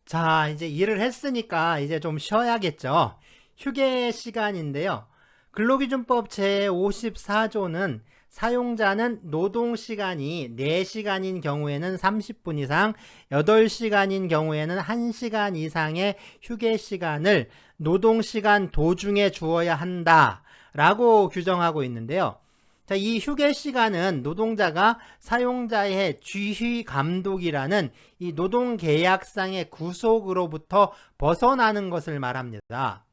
자, 이제 일을 했으니까 이제 좀 쉬어야겠죠. 휴게 시간인데요. 근로기준법 제54조는 사용자는 노동시간이 4시간인 경우에는 30분 이상, 8시간인 경우에는 1시간 이상의 휴게 시간을 노동시간 도중에 주어야 한다 라고 규정하고 있는데요. 자, 이 휴게 시간은 노동자가 사용자의 지휘 감독이라는 이 노동계약상의 구속으로부터 벗어나는 것을 말합니다.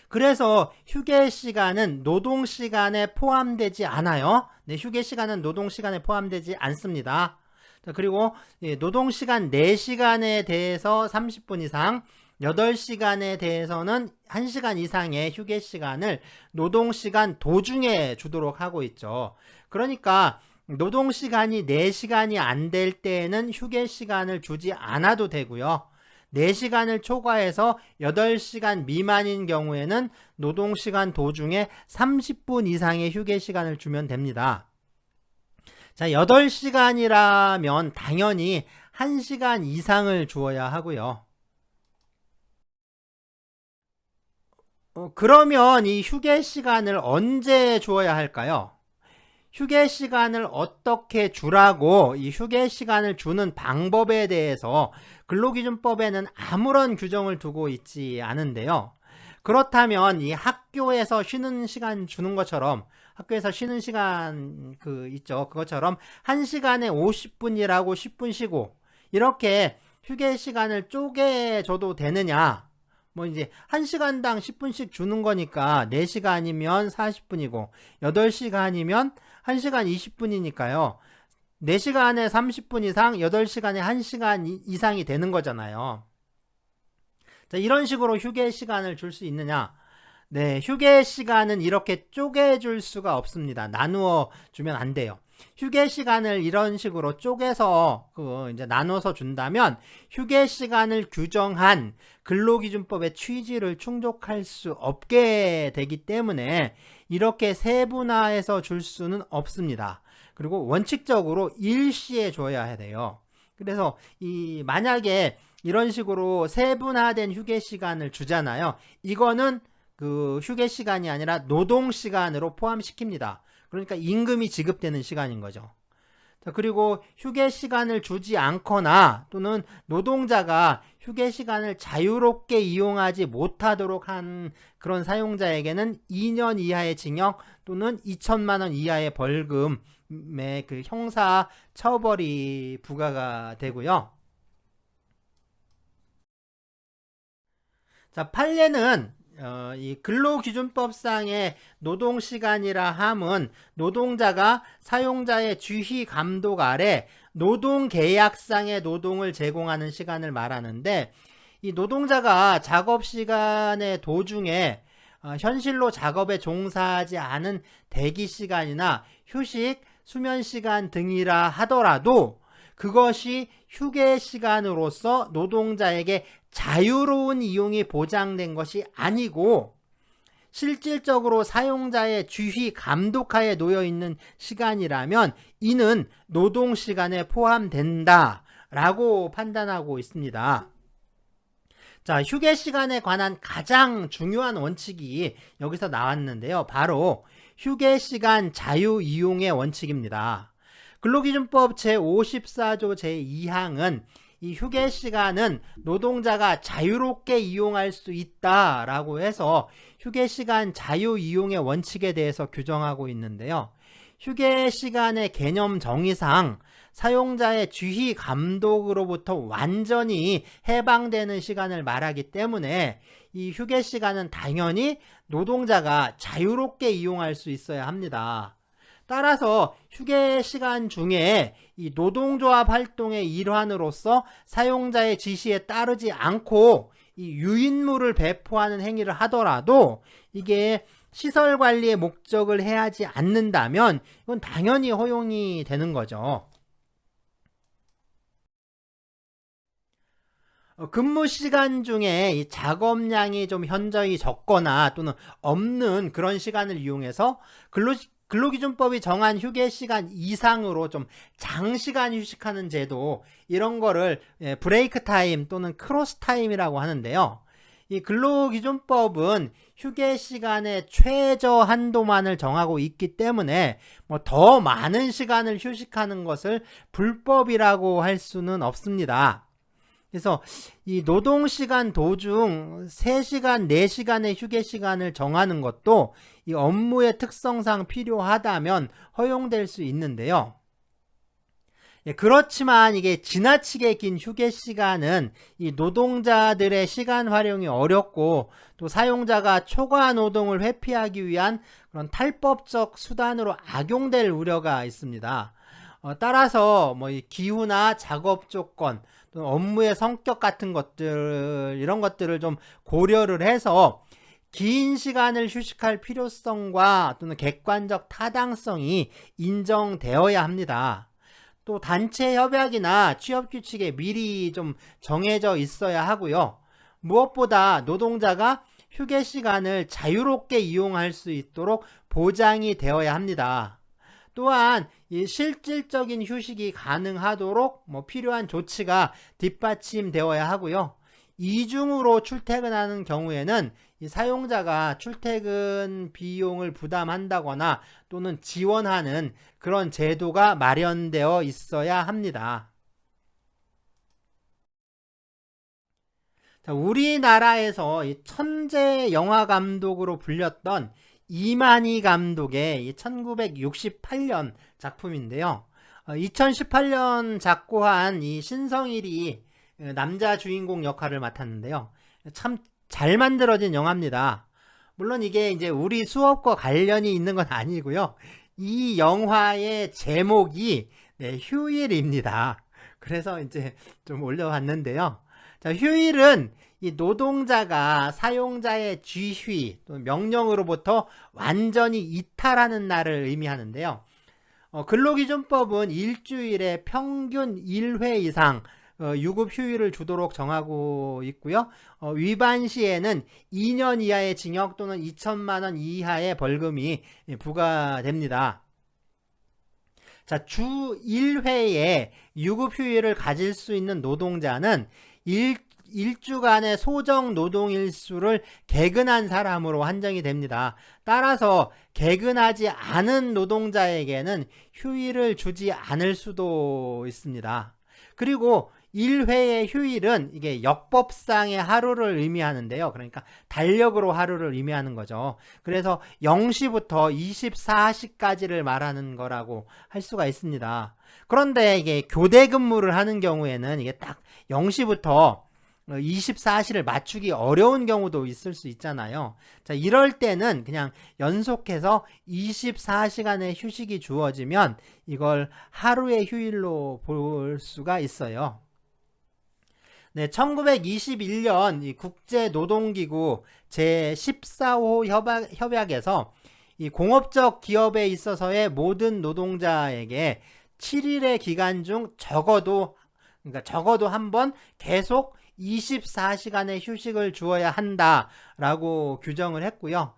그래서 휴게 시간은 노동 시간에 포함되지 않아요. 네, 휴게 시간은 노동 시간에 포함되지 않습니다. 자, 그리고 노동 시간 4시간에 대해서 30분 이상, 8시간에 대해서는 1시간 이상의 휴게 시간을 노동 시간 도중에 주도록 하고 있죠. 그러니까 노동 시간이 4시간이 안 될 때에는 휴게 시간을 주지 않아도 되고요. 4시간을 초과해서 8시간 미만인 경우에는 노동시간 도중에 30분 이상의 휴게 시간을 주면 됩니다. 자, 8시간이라면 당연히 1시간 이상을 주어야 하고요. 그러면 이 휴게 시간을 언제 주어야 할까요? 휴게 시간을 어떻게 주라고 이 휴게 시간을 주는 방법에 대해서 근로기준법에는 아무런 규정을 두고 있지 않은데요. 그렇다면 이 학교에서 쉬는 시간 주는 것처럼 학교에서 쉬는 시간 있죠. 그것처럼 1시간에 50분이라고 10분 쉬고 이렇게 휴게 시간을 쪼개줘도 되느냐? 뭐 이제 1시간당 10분씩 주는 거니까 4시간이면 40분이고 8시간이면 1시간 20분이니까요. 4시간에 30분 이상, 8시간에 1시간 이상이 되는 거잖아요. 자, 이런 식으로 휴게 시간을 줄 수 있느냐? 네, 휴게 시간은 이렇게 쪼개줄 수가 없습니다. 나누어 주면 안 돼요. 휴게 시간을 이런 식으로 쪼개서 이제 나눠서 준다면 휴게 시간을 규정한 근로기준법의 취지를 충족할 수 없게 되기 때문에 이렇게 세분화해서 줄 수는 없습니다. 그리고 원칙적으로 일시에 줘야 돼요. 그래서 만약에 이런 식으로 세분화된 휴게 시간을 주잖아요. 이거는 휴게 시간이 아니라 노동 시간으로 포함시킵니다. 그러니까 임금이 지급되는 시간인 거죠. 자, 그리고 휴게 시간을 주지 않거나 또는 노동자가 휴게 시간을 자유롭게 이용하지 못하도록 한 그런 사용자에게는 2년 이하의 징역 또는 2천만 원 이하의 벌금의 형사 처벌이 부과가 되고요. 자, 판례는 이 근로기준법상의 노동시간이라 함은 노동자가 사용자의 지휘 감독 아래 노동계약상의 노동을 제공하는 시간을 말하는데 이 노동자가 작업시간의 도중에 현실로 작업에 종사하지 않은 대기시간이나 휴식, 수면시간 등이라 하더라도 그것이 휴게 시간으로서 노동자에게 자유로운 이용이 보장된 것이 아니고 실질적으로 사용자의 지휘 감독하에 놓여 있는 시간이라면 이는 노동시간에 포함된다 라고 판단하고 있습니다. 자, 휴게 시간에 관한 가장 중요한 원칙이 여기서 나왔는데요. 바로 휴게 시간 자유 이용의 원칙입니다. 근로기준법 제54조 제2항은 이 휴게 시간은 노동자가 자유롭게 이용할 수 있다라고 해서 휴게 시간 자유 이용의 원칙에 대해서 규정하고 있는데요. 휴게 시간의 개념 정의상 사용자의 지휘 감독으로부터 완전히 해방되는 시간을 말하기 때문에 이 휴게 시간은 당연히 노동자가 자유롭게 이용할 수 있어야 합니다. 따라서 휴게 시간 중에 이 노동조합 활동의 일환으로서 사용자의 지시에 따르지 않고 이 유인물을 배포하는 행위를 하더라도 이게 시설 관리의 목적을 해하지 않는다면 이건 당연히 허용이 되는 거죠. 근무 시간 중에 이 작업량이 좀 현저히 적거나 또는 없는 그런 시간을 이용해서 근로기준법이 정한 휴게 시간 이상으로 좀 장시간 휴식하는 제도, 이런 거를 브레이크 타임 또는 크로스 타임이라고 하는데요. 이 근로기준법은 휴게 시간의 최저 한도만을 정하고 있기 때문에 뭐 더 많은 시간을 휴식하는 것을 불법이라고 할 수는 없습니다. 그래서 이 노동시간 도중 3시간, 4시간의 휴게 시간을 정하는 것도 이 업무의 특성상 필요하다면 허용될 수 있는데요. 그렇지만 이게 지나치게 긴 휴게 시간은 이 노동자들의 시간 활용이 어렵고 또 사용자가 초과 노동을 회피하기 위한 그런 탈법적 수단으로 악용될 우려가 있습니다. 따라서 뭐 이 기후나 작업 조건, 또 업무의 성격 같은 것들, 이런 것들을 좀 고려를 해서 긴 시간을 휴식할 필요성과 또는 객관적 타당성이 인정되어야 합니다. 또 단체 협약이나 취업 규칙에 미리 좀 정해져 있어야 하고요. 무엇보다 노동자가 휴게 시간을 자유롭게 이용할 수 있도록 보장이 되어야 합니다. 또한 이 실질적인 휴식이 가능하도록 필요한 조치가 뒷받침되어야 하고요. 이중으로 출퇴근하는 경우에는 이 사용자가 출퇴근 비용을 부담한다거나 또는 지원하는 그런 제도가 마련되어 있어야 합니다. 자, 우리나라에서 이 천재 영화 감독으로 불렸던 이만희 감독의 1968년 작품인데요. 2018년 작고한 이 신성일이 남자 주인공 역할을 맡았는데요. 참 잘 만들어진 영화입니다. 물론 이게 이제 우리 수업과 관련이 있는 건 아니고요. 이 영화의 제목이 휴일입니다. 그래서 이제 좀 올려봤는데요. 자, 휴일은 이 노동자가 사용자의 지휘 또는 명령으로부터 완전히 이탈하는 날을 의미하는데요. 근로기준법은 일주일에 평균 1회 이상 유급 휴일을 주도록 정하고 있고요. 위반 시에는 2년 이하의 징역 또는 2천만 원 이하의 벌금이 부과됩니다. 자, 주 1회에 유급 휴일을 가질 수 있는 노동자는 일주간의 소정 노동일수를 개근한 사람으로 한정이 됩니다. 따라서 개근하지 않은 노동자에게는 휴일을 주지 않을 수도 있습니다. 그리고 1회의 휴일은 이게 역법상의 하루를 의미하는데요. 그러니까 달력으로 하루를 의미하는 거죠. 그래서 0시부터 24시까지를 말하는 거라고 할 수가 있습니다. 그런데 이게 교대 근무를 하는 경우에는 이게 딱 0시부터 24시를 맞추기 어려운 경우도 있을 수 있잖아요. 자, 이럴 때는 그냥 연속해서 24시간의 휴식이 주어지면 이걸 하루의 휴일로 볼 수가 있어요. 네, 1921년 이 국제노동기구 제14호 협약에서 이 공업적 기업에 있어서의 모든 노동자에게 7일의 기간 중 적어도 한 번 계속 24시간의 휴식을 주어야 한다라고 규정을 했고요.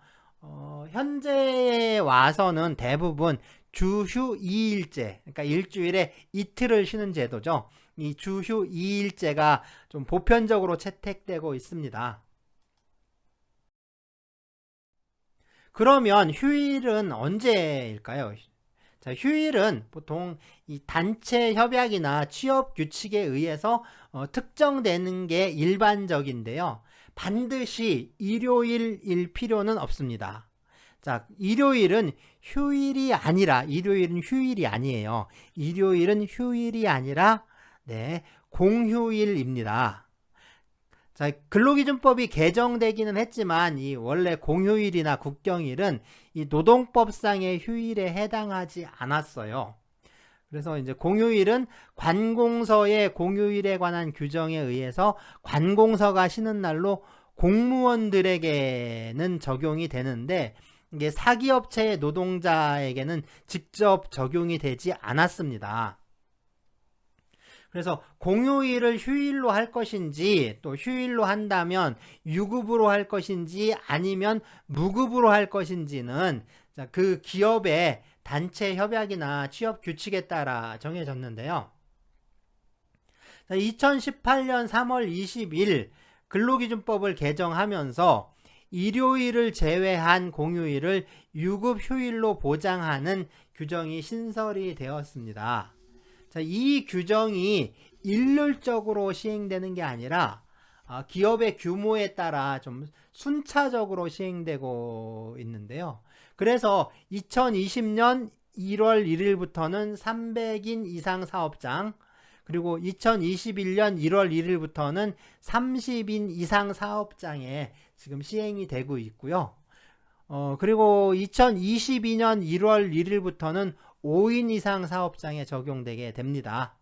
현재에 와서는 대부분 주휴 2일제, 그러니까 일주일에 이틀을 쉬는 제도죠. 이 주휴 2일제가 좀 보편적으로 채택되고 있습니다. 그러면 휴일은 언제일까요? 자, 휴일은 보통 이 단체 협약이나 취업 규칙에 의해서 특정되는 게 일반적인데요. 반드시 일요일일 필요는 없습니다. 자, 일요일은 휴일이 아니라, 일요일은 휴일이 아니에요. 일요일은 휴일이 아니라 공휴일입니다. 자, 근로기준법이 개정되기는 했지만 이 원래 공휴일이나 국경일은 이 노동법상의 휴일에 해당하지 않았어요. 그래서 이제 공휴일은 관공서의 공휴일에 관한 규정에 의해서 관공서가 쉬는 날로 공무원들에게는 적용이 되는데 이게 사기업체의 노동자에게는 직접 적용이 되지 않았습니다. 그래서 공휴일을 휴일로 할 것인지, 또 휴일로 한다면 유급으로 할 것인지 아니면 무급으로 할 것인지는 자, 그 기업의 단체 협약이나 취업 규칙에 따라 정해졌는데요. 2018년 3월 20일 근로기준법을 개정하면서 일요일을 제외한 공휴일을 유급휴일로 보장하는 규정이 신설이 되었습니다. 자, 이 규정이 일률적으로 시행되는 게 아니라 기업의 규모에 따라 좀 순차적으로 시행되고 있는데요. 그래서 2020년 1월 1일부터는 300인 이상 사업장, 그리고 2021년 1월 1일부터는 30인 이상 사업장에 지금 시행이 되고 있고요. 그리고 2022년 1월 1일부터는 5인 이상 사업장에 적용되게 됩니다.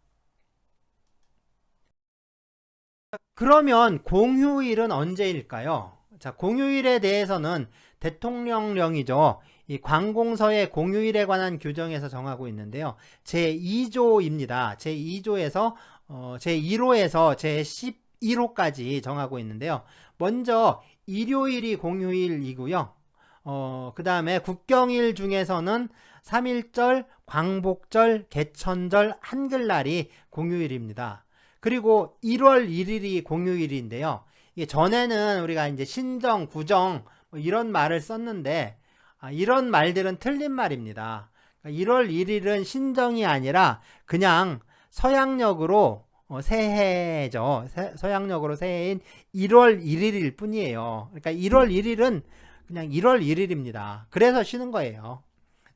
그러면 공휴일은 언제일까요? 자, 공휴일에 대해서는 대통령령이죠. 이 관공서의 공휴일에 관한 규정에서 정하고 있는데요. 제2조입니다. 제2조에서 제1호에서 제11호까지 정하고 있는데요. 먼저 일요일이 공휴일이고요. 그 다음에 국경일 중에서는 3.1절, 광복절, 개천절, 한글날이 공휴일입니다. 그리고 1월 1일이 공휴일인데요. 이게 전에는 우리가 이제 신정, 구정 이런 말을 썼는데 이런 말들은 틀린 말입니다. 1월 1일은 신정이 아니라 그냥 서양력으로 새해죠. 서양력으로 새해인 1월 1일일 뿐이에요. 그러니까 1월 1일은 그냥 1월 1일입니다. 그래서 쉬는 거예요.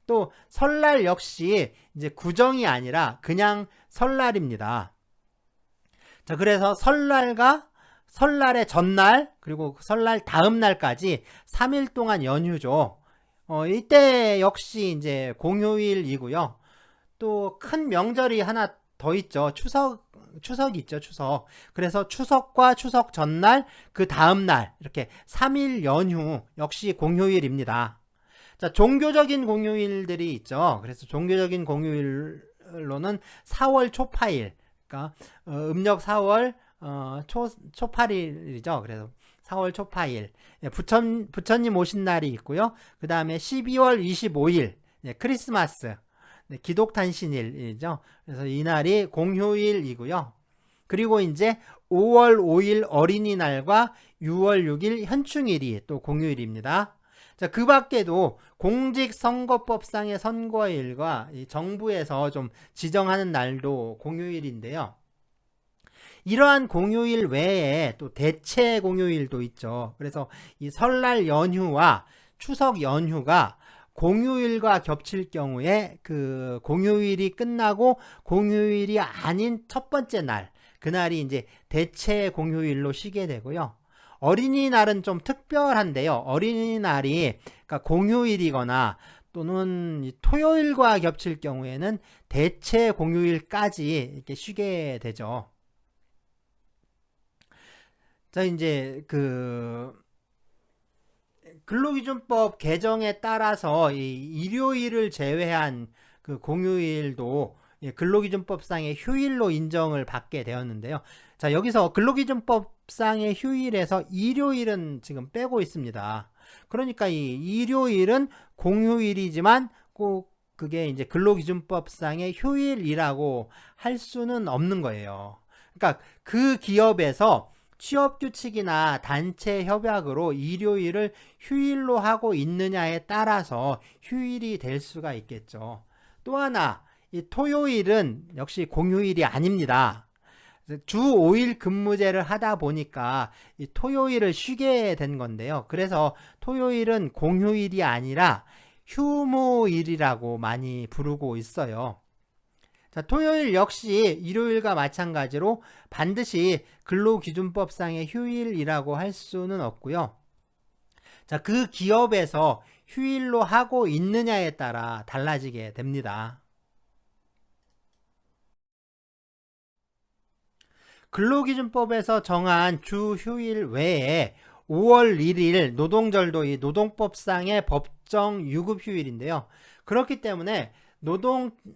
또 설날 역시 이제 구정이 아니라 그냥 설날입니다. 자, 그래서 설날의 전날 그리고 설날 다음 날까지 3일 동안 연휴죠. 이때 역시 이제 공휴일이고요. 또 큰 명절이 하나 더 있죠. 추석이 있죠. 추석. 그래서 추석과 추석 전날 그 다음 날 이렇게 3일 연휴 역시 공휴일입니다. 자, 종교적인 공휴일들이 있죠. 그래서 종교적인 공휴일로는 4월 초파일, 그러니까 음력 4월 초파일이죠. 그래서 4월 초파일, 부처님 오신 날이 있고요. 그 다음에 12월 25일 크리스마스, 기독탄신일이죠. 그래서 이 날이 공휴일이고요. 그리고 이제 5월 5일 어린이날과 6월 6일 현충일이 또 공휴일입니다. 자, 그 밖에도 공직선거법상의 선거일과 정부에서 좀 지정하는 날도 공휴일인데요. 이러한 공휴일 외에 또 대체 공휴일도 있죠. 그래서 이 설날 연휴와 추석 연휴가 공휴일과 겹칠 경우에 그 공휴일이 끝나고 공휴일이 아닌 첫 번째 날, 그날이 이제 대체 공휴일로 쉬게 되고요. 어린이날은 좀 특별한데요. 어린이날이 그러니까 공휴일이거나 또는 토요일과 겹칠 경우에는 대체 공휴일까지 이렇게 쉬게 되죠. 자, 이제 근로기준법 개정에 따라서 이 일요일을 제외한 그 공휴일도 근로기준법상의 휴일로 인정을 받게 되었는데요. 자, 여기서 근로기준법상의 휴일에서 일요일은 지금 빼고 있습니다. 그러니까 이 일요일은 공휴일이지만 꼭 그게 이제 근로기준법상의 휴일이라고 할 수는 없는 거예요. 그러니까 그 기업에서 취업규칙이나 단체 협약으로 일요일을 휴일로 하고 있느냐에 따라서 휴일이 될 수가 있겠죠. 또 하나, 이 토요일은 역시 공휴일이 아닙니다. 주 5일 근무제를 하다 보니까 이 토요일을 쉬게 된 건데요. 그래서 토요일은 공휴일이 아니라 휴무일이라고 많이 부르고 있어요. 자, 토요일 역시 일요일과 마찬가지로 반드시 근로기준법상의 휴일이라고 할 수는 없고요. 자, 그 기업에서 휴일로 하고 있느냐에 따라 달라지게 됩니다. 근로기준법에서 정한 주 휴일 외에 5월 1일 노동절도 이 노동법상의 법정 유급휴일인데요. 그렇기 때문에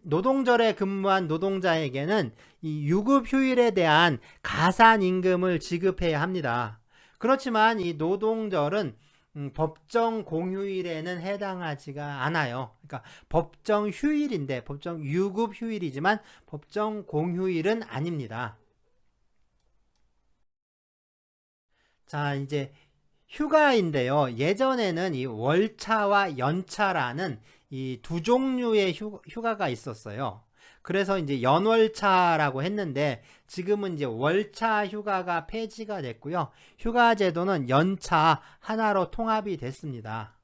노동절에 근무한 노동자에게는 이 유급휴일에 대한 가산임금을 지급해야 합니다. 그렇지만 이 노동절은 법정 공휴일에는 해당하지가 않아요. 그러니까 법정 휴일인데 법정 유급 휴일이지만 법정 공휴일은 아닙니다. 자, 이제 휴가인데요. 예전에는 이 월차와 연차라는 이 두 종류의 휴가가 있었어요. 그래서 이제 연월차라고 했는데 지금은 이제 월차 휴가가 폐지가 됐고요. 휴가 제도는 연차 하나로 통합이 됐습니다.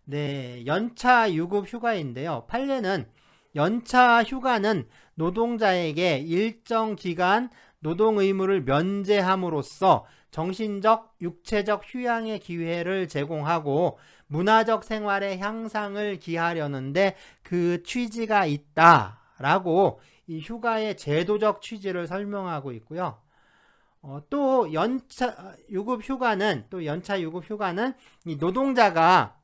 네, 연차 유급 휴가인데요. 판례는 연차 휴가는 노동자에게 일정 기간 노동 의무를 면제함으로써 정신적, 육체적 휴양의 기회를 제공하고 문화적 생활의 향상을 기하려는데 그 취지가 있다라고 이 휴가의 제도적 취지를 설명하고 있고요. 또 연차 유급 휴가는 이 노동자가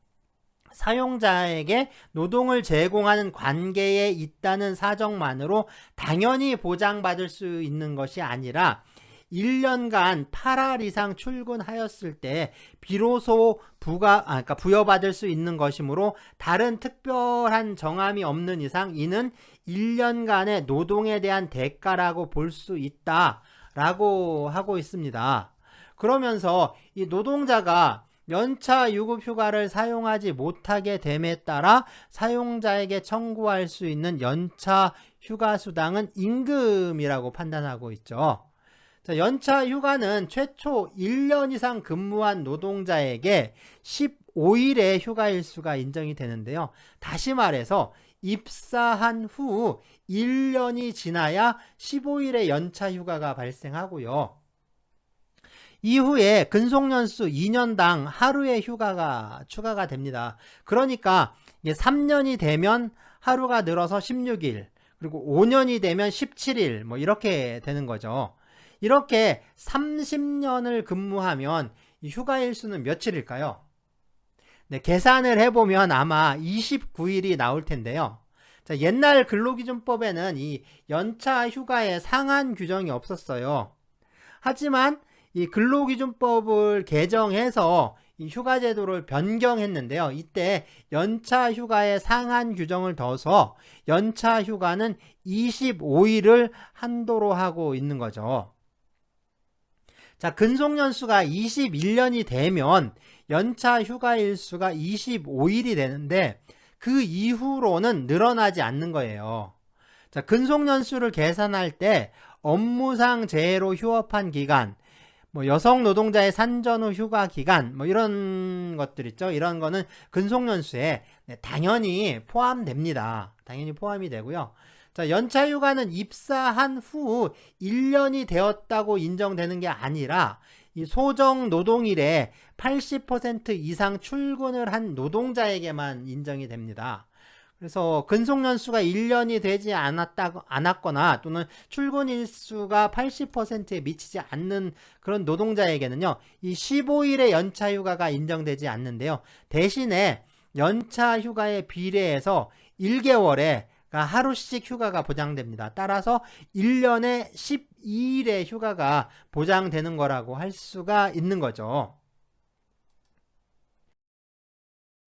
사용자에게 노동을 제공하는 관계에 있다는 사정만으로 당연히 보장받을 수 있는 것이 아니라 1년간 8할 이상 출근하였을 때 비로소 부여받을 수 있는 것이므로 다른 특별한 정함이 없는 이상 이는 1년간의 노동에 대한 대가라고 볼 수 있다라고 하고 있습니다. 그러면서 이 노동자가 연차 유급 휴가를 사용하지 못하게 됨에 따라 사용자에게 청구할 수 있는 연차 휴가 수당은 임금이라고 판단하고 있죠. 자, 연차 휴가는 최초 1년 이상 근무한 노동자에게 15일의 휴가일수가 인정이 되는데요. 다시 말해서 입사한 후 1년이 지나야 15일의 연차 휴가가 발생하고요. 이후에 근속연수 2년당 하루의 휴가가 추가가 됩니다. 그러니까 3년이 되면 하루가 늘어서 16일, 그리고 5년이 되면 17일, 뭐 이렇게 되는 거죠. 이렇게 30년을 근무하면 이 휴가일수는 며칠일까요? 네, 계산을 해보면 아마 29일이 나올 텐데요. 자, 옛날 근로기준법에는 이 연차 휴가에 상한 규정이 없었어요. 하지만 이 근로기준법을 개정해서 이 휴가제도를 변경했는데요. 이때 연차 휴가에 상한 규정을 둬서 연차 휴가는 25일을 한도로 하고 있는 거죠. 자, 근속연수가 21년이 되면 연차 휴가 일수가 25일이 되는데 그 이후로는 늘어나지 않는 거예요. 자, 근속연수를 계산할 때 업무상 재해로 휴업한 기간, 뭐 여성 노동자의 산전 후 휴가 기간, 뭐 이런 것들 있죠. 이런 거는 근속연수에 당연히 포함됩니다. 당연히 포함이 되고요. 자, 연차 휴가는 입사한 후 1년이 되었다고 인정되는 게 아니라 이 소정 노동일에 80% 이상 출근을 한 노동자에게만 인정이 됩니다. 그래서 근속연수가 1년이 되지 않았거나 또는 출근 일수가 80%에 미치지 않는 그런 노동자에게는요, 이 15일의 연차 휴가가 인정되지 않는데요. 대신에 연차 휴가에 비례해서 1개월에 하루씩 휴가가 보장됩니다. 따라서 1년에 12일의 휴가가 보장되는 거라고 할 수가 있는 거죠.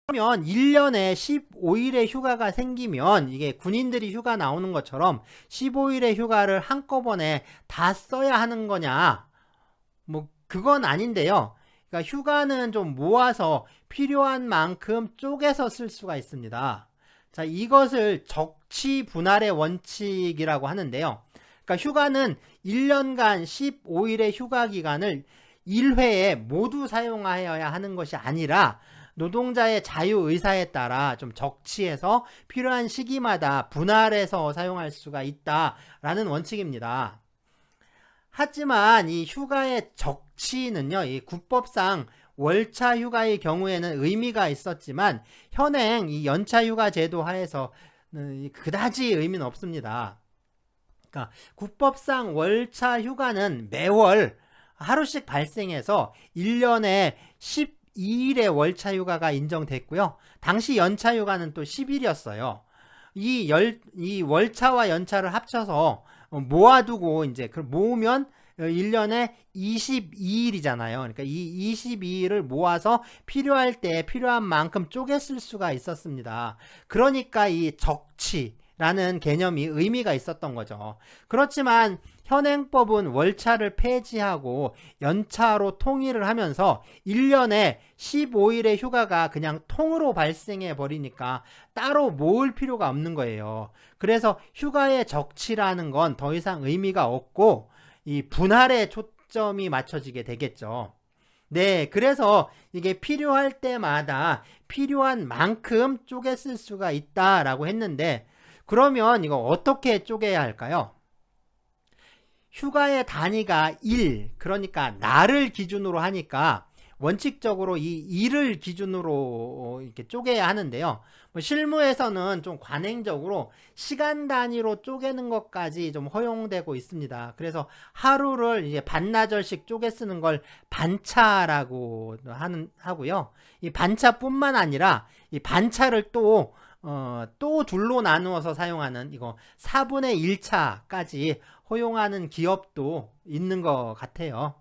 그러면 1년에 15일의 휴가가 생기면 이게 군인들이 휴가 나오는 것처럼 15일의 휴가를 한꺼번에 다 써야 하는 거냐? 뭐 그건 아닌데요. 그러니까 휴가는 좀 모아서 필요한 만큼 쪼개서 쓸 수가 있습니다. 자, 이것을 적치 분할의 원칙이라고 하는데요. 그러니까 휴가는 1년간 15일의 휴가 기간을 1회에 모두 사용하여야 하는 것이 아니라 노동자의 자유의사에 따라 좀 적치해서 필요한 시기마다 분할해서 사용할 수가 있다라는 원칙입니다. 하지만 이 휴가의 적치는요, 이 국법상 월차 휴가의 경우에는 의미가 있었지만 현행 이 연차 휴가 제도 하에서 그다지 의미는 없습니다. 그러니까 국법상 월차 휴가는 매월 하루씩 발생해서 1년에 12일의 월차 휴가가 인정됐고요. 당시 연차 휴가는 또 10일이었어요. 이 월차와 연차를 합쳐서 모아두고 이제 그걸 모으면 1년에 22일이잖아요. 그러니까 이 22일을 모아서 필요할 때 필요한 만큼 쪼개 쓸 수가 있었습니다. 그러니까 이 적치라는 개념이 의미가 있었던 거죠. 그렇지만 현행법은 월차를 폐지하고 연차로 통일을 하면서 1년에 15일의 휴가가 그냥 통으로 발생해 버리니까 따로 모을 필요가 없는 거예요. 그래서 휴가의 적치라는 건 더 이상 의미가 없고 이 분할에 초점이 맞춰지게 되겠죠. 네, 그래서 이게 필요할 때마다 필요한 만큼 쪼개 쓸 수가 있다라고 했는데, 그러면 이거 어떻게 쪼개야 할까요? 휴가의 단위가 일, 그러니까 날을 기준으로 하니까 원칙적으로 이 일을 기준으로 이렇게 쪼개야 하는데요. 실무에서는 좀 관행적으로 시간 단위로 쪼개는 것까지 좀 허용되고 있습니다. 그래서 하루를 이제 반나절씩 쪼개 쓰는 걸 반차라고 하고요. 이 반차뿐만 아니라 이 반차를 또 둘로 나누어서 사용하는 이거 4분의 1차까지 허용하는 기업도 있는 것 같아요.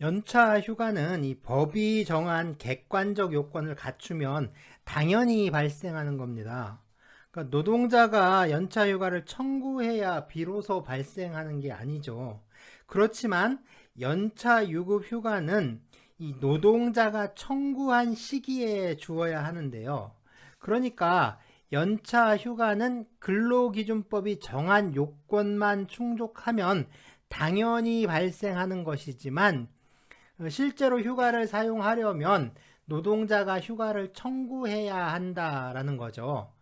연차 휴가는 이 법이 정한 객관적 요건을 갖추면 당연히 발생하는 겁니다. 그러니까 노동자가 연차 휴가를 청구해야 비로소 발생하는 게 아니죠. 그렇지만 연차 유급 휴가는 이 노동자가 청구한 시기에 주어야 하는데요. 그러니까 연차 휴가는 근로기준법이 정한 요건만 충족하면 당연히 발생하는 것이지만 실제로 휴가를 사용하려면 노동자가 휴가를 청구해야 한다라는 거죠.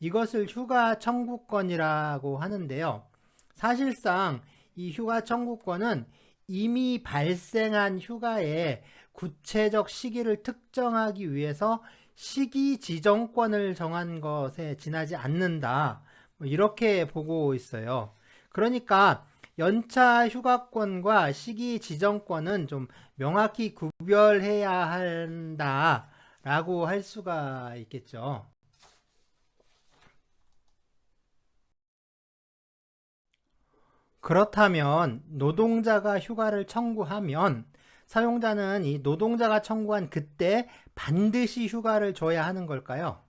이것을 휴가 청구권이라고 하는데요. 사실상 이 휴가 청구권은 이미 발생한 휴가의 구체적 시기를 특정하기 위해서 시기 지정권을 정한 것에 지나지 않는다. 이렇게 보고 있어요. 그러니까 연차 휴가권과 시기 지정권은 좀 명확히 구별해야 한다라고 할 수가 있겠죠. 그렇다면 노동자가 휴가를 청구하면 사용자는 이 노동자가 청구한 그때 반드시 휴가를 줘야 하는 걸까요?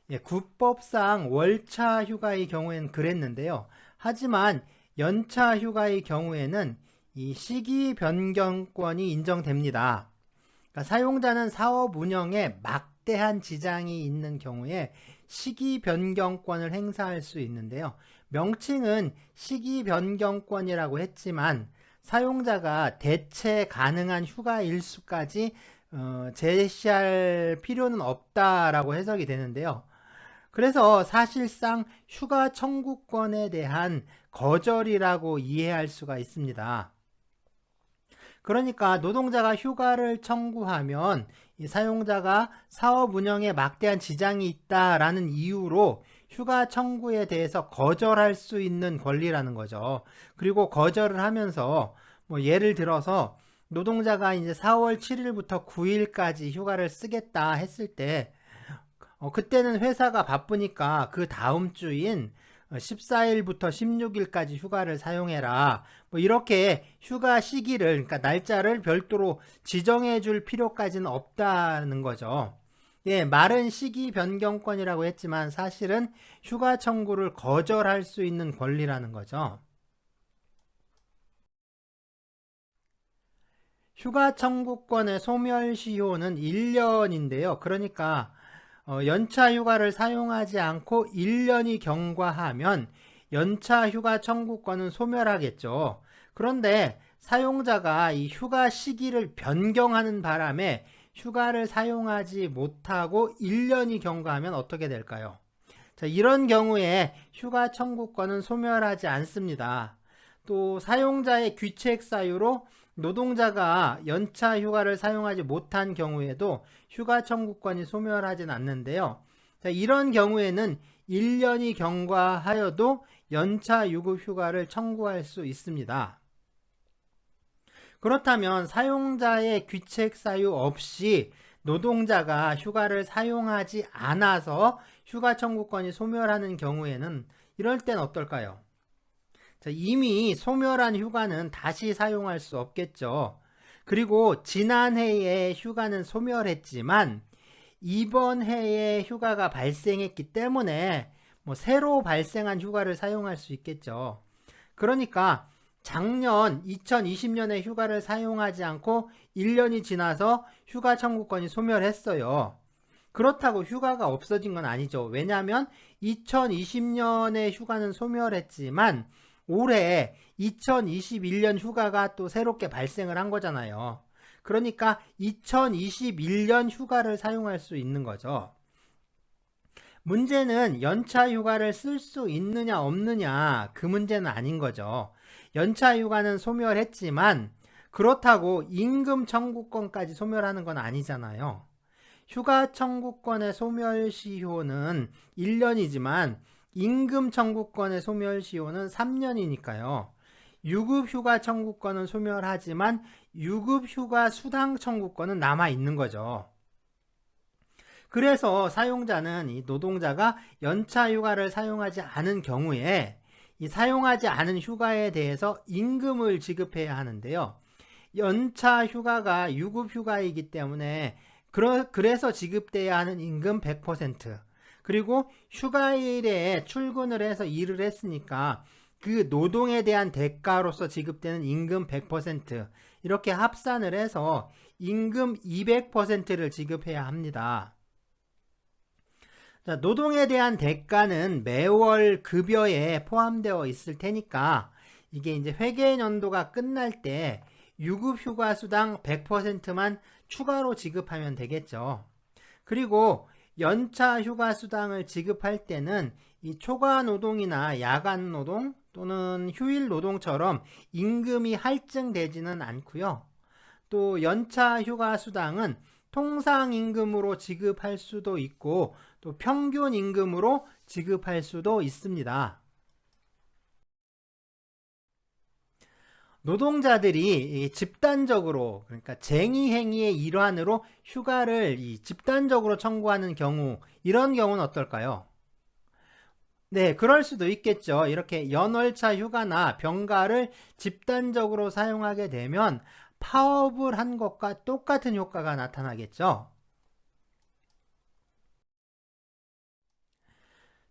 예, 국법상 월차 휴가의 경우에는 그랬는데요. 하지만 연차 휴가의 경우에는 이 시기 변경권이 인정됩니다. 그러니까 사용자는 사업 운영에 막대한 지장이 있는 경우에 시기 변경권을 행사할 수 있는데요. 명칭은 시기 변경권이라고 했지만 사용자가 대체 가능한 휴가 일수까지 제시할 필요는 없다라고 해석이 되는데요. 그래서 사실상 휴가 청구권에 대한 거절이라고 이해할 수가 있습니다. 그러니까 노동자가 휴가를 청구하면 이 사용자가 사업 운영에 막대한 지장이 있다라는 이유로 휴가 청구에 대해서 거절할 수 있는 권리라는 거죠. 그리고 거절을 하면서 예를 들어서 노동자가 이제 4월 7일부터 9일까지 휴가를 쓰겠다 했을 때 그때는 회사가 바쁘니까 그 다음 주인 14일부터 16일까지 휴가를 사용해라. 이렇게 휴가 시기를, 그러니까 날짜를 별도로 지정해 줄 필요까지는 없다는 거죠. 예, 말은 시기 변경권이라고 했지만 사실은 휴가 청구를 거절할 수 있는 권리라는 거죠. 휴가 청구권의 소멸시효는 1년인데요. 그러니까 연차 휴가를 사용하지 않고 1년이 경과하면 연차 휴가 청구권은 소멸하겠죠. 그런데 사용자가 이 휴가 시기를 변경하는 바람에 휴가를 사용하지 못하고 1년이 경과하면 어떻게 될까요? 자, 이런 경우에 휴가 청구권은 소멸하지 않습니다. 또 사용자의 귀책 사유로 노동자가 연차 휴가를 사용하지 못한 경우에도 휴가 청구권이 소멸하진 않는데요. 자, 이런 경우에는 1년이 경과하여도 연차 유급 휴가를 청구할 수 있습니다. 그렇다면 사용자의 귀책 사유 없이 노동자가 휴가를 사용하지 않아서 휴가 청구권이 소멸하는 경우에는 이럴 땐 어떨까요? 자, 이미 소멸한 휴가는 다시 사용할 수 없겠죠. 그리고 지난 해에 휴가는 소멸했지만 이번 해에 휴가가 발생했기 때문에 뭐 새로 발생한 휴가를 사용할 수 있겠죠. 그러니까 작년 2020년에 휴가를 사용하지 않고 1년이 지나서 휴가 청구권이 소멸했어요. 그렇다고 휴가가 없어진 건 아니죠. 왜냐하면 2020년에 휴가는 소멸했지만 올해 2021년 휴가가 또 새롭게 발생을 한 거잖아요. 그러니까 2021년 휴가를 사용할 수 있는 거죠. 문제는 연차 휴가를 쓸 수 있느냐 없느냐, 그 문제는 아닌 거죠. 연차 휴가는 소멸했지만 그렇다고 임금 청구권까지 소멸하는 건 아니잖아요. 휴가 청구권의 소멸시효는 1년이지만 임금 청구권의 소멸시효는 3년이니까요. 유급휴가 청구권은 소멸하지만 유급휴가 수당 청구권은 남아있는 거죠. 그래서 사용자는 이 노동자가 연차 휴가를 사용하지 않은 경우에 이 사용하지 않은 휴가에 대해서 임금을 지급해야 하는데요. 연차 휴가가 유급휴가이기 때문에 그래서 지급돼야 하는 임금 100%, 그리고 휴가일에 출근을 해서 일을 했으니까 그 노동에 대한 대가로서 지급되는 임금 100%, 이렇게 합산을 해서 임금 200%를 지급해야 합니다. 자, 노동에 대한 대가는 매월 급여에 포함되어 있을 테니까 이게 이제 회계연도가 끝날 때 유급휴가 수당 100%만 추가로 지급하면 되겠죠. 그리고 연차 휴가 수당을 지급할 때는 이 초과 노동이나 야간 노동 또는 휴일 노동처럼 임금이 할증되지는 않고요. 또 연차 휴가 수당은 통상 임금으로 지급할 수도 있고 또 평균 임금으로 지급할 수도 있습니다. 노동자들이 집단적으로, 그러니까 쟁의행위의 일환으로 휴가를 집단적으로 청구하는 경우, 이런 경우는 어떨까요? 네, 그럴 수도 있겠죠. 이렇게 연월차 휴가나 병가를 집단적으로 사용하게 되면 파업을 한 것과 똑같은 효과가 나타나겠죠.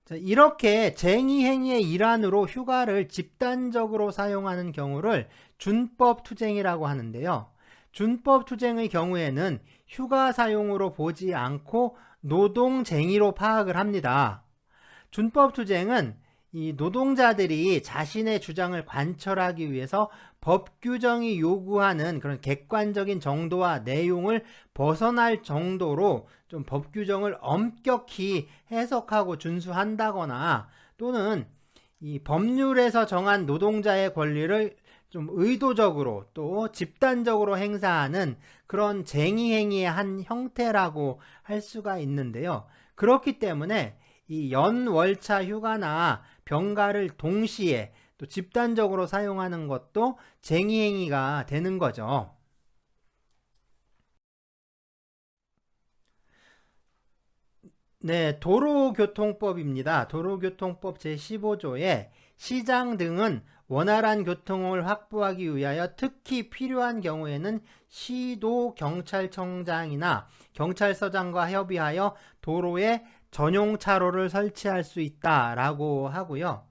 자, 이렇게 쟁의행위의 일환으로 휴가를 집단적으로 사용하는 경우를 준법투쟁이라고 하는데요. 준법투쟁의 경우에는 휴가 사용으로 보지 않고 노동쟁의로 파악을 합니다. 준법투쟁은 이 노동자들이 자신의 주장을 관철하기 위해서 법 규정이 요구하는 그런 객관적인 정도와 내용을 벗어날 정도로 좀 법 규정을 엄격히 해석하고 준수한다거나 또는 이 법률에서 정한 노동자의 권리를 좀 의도적으로 또 집단적으로 행사하는 그런 쟁의행위의 한 형태라고 할 수가 있는데요. 그렇기 때문에 이 연월차 휴가나 병가를 동시에 또 집단적으로 사용하는 것도 쟁의행위가 되는 거죠. 네, 도로교통법입니다. 도로교통법 제15조에 시장 등은 원활한 교통을 확보하기 위하여 특히 필요한 경우에는 시도 경찰청장이나 경찰서장과 협의하여 도로에 전용 차로를 설치할 수 있다라고 하고요.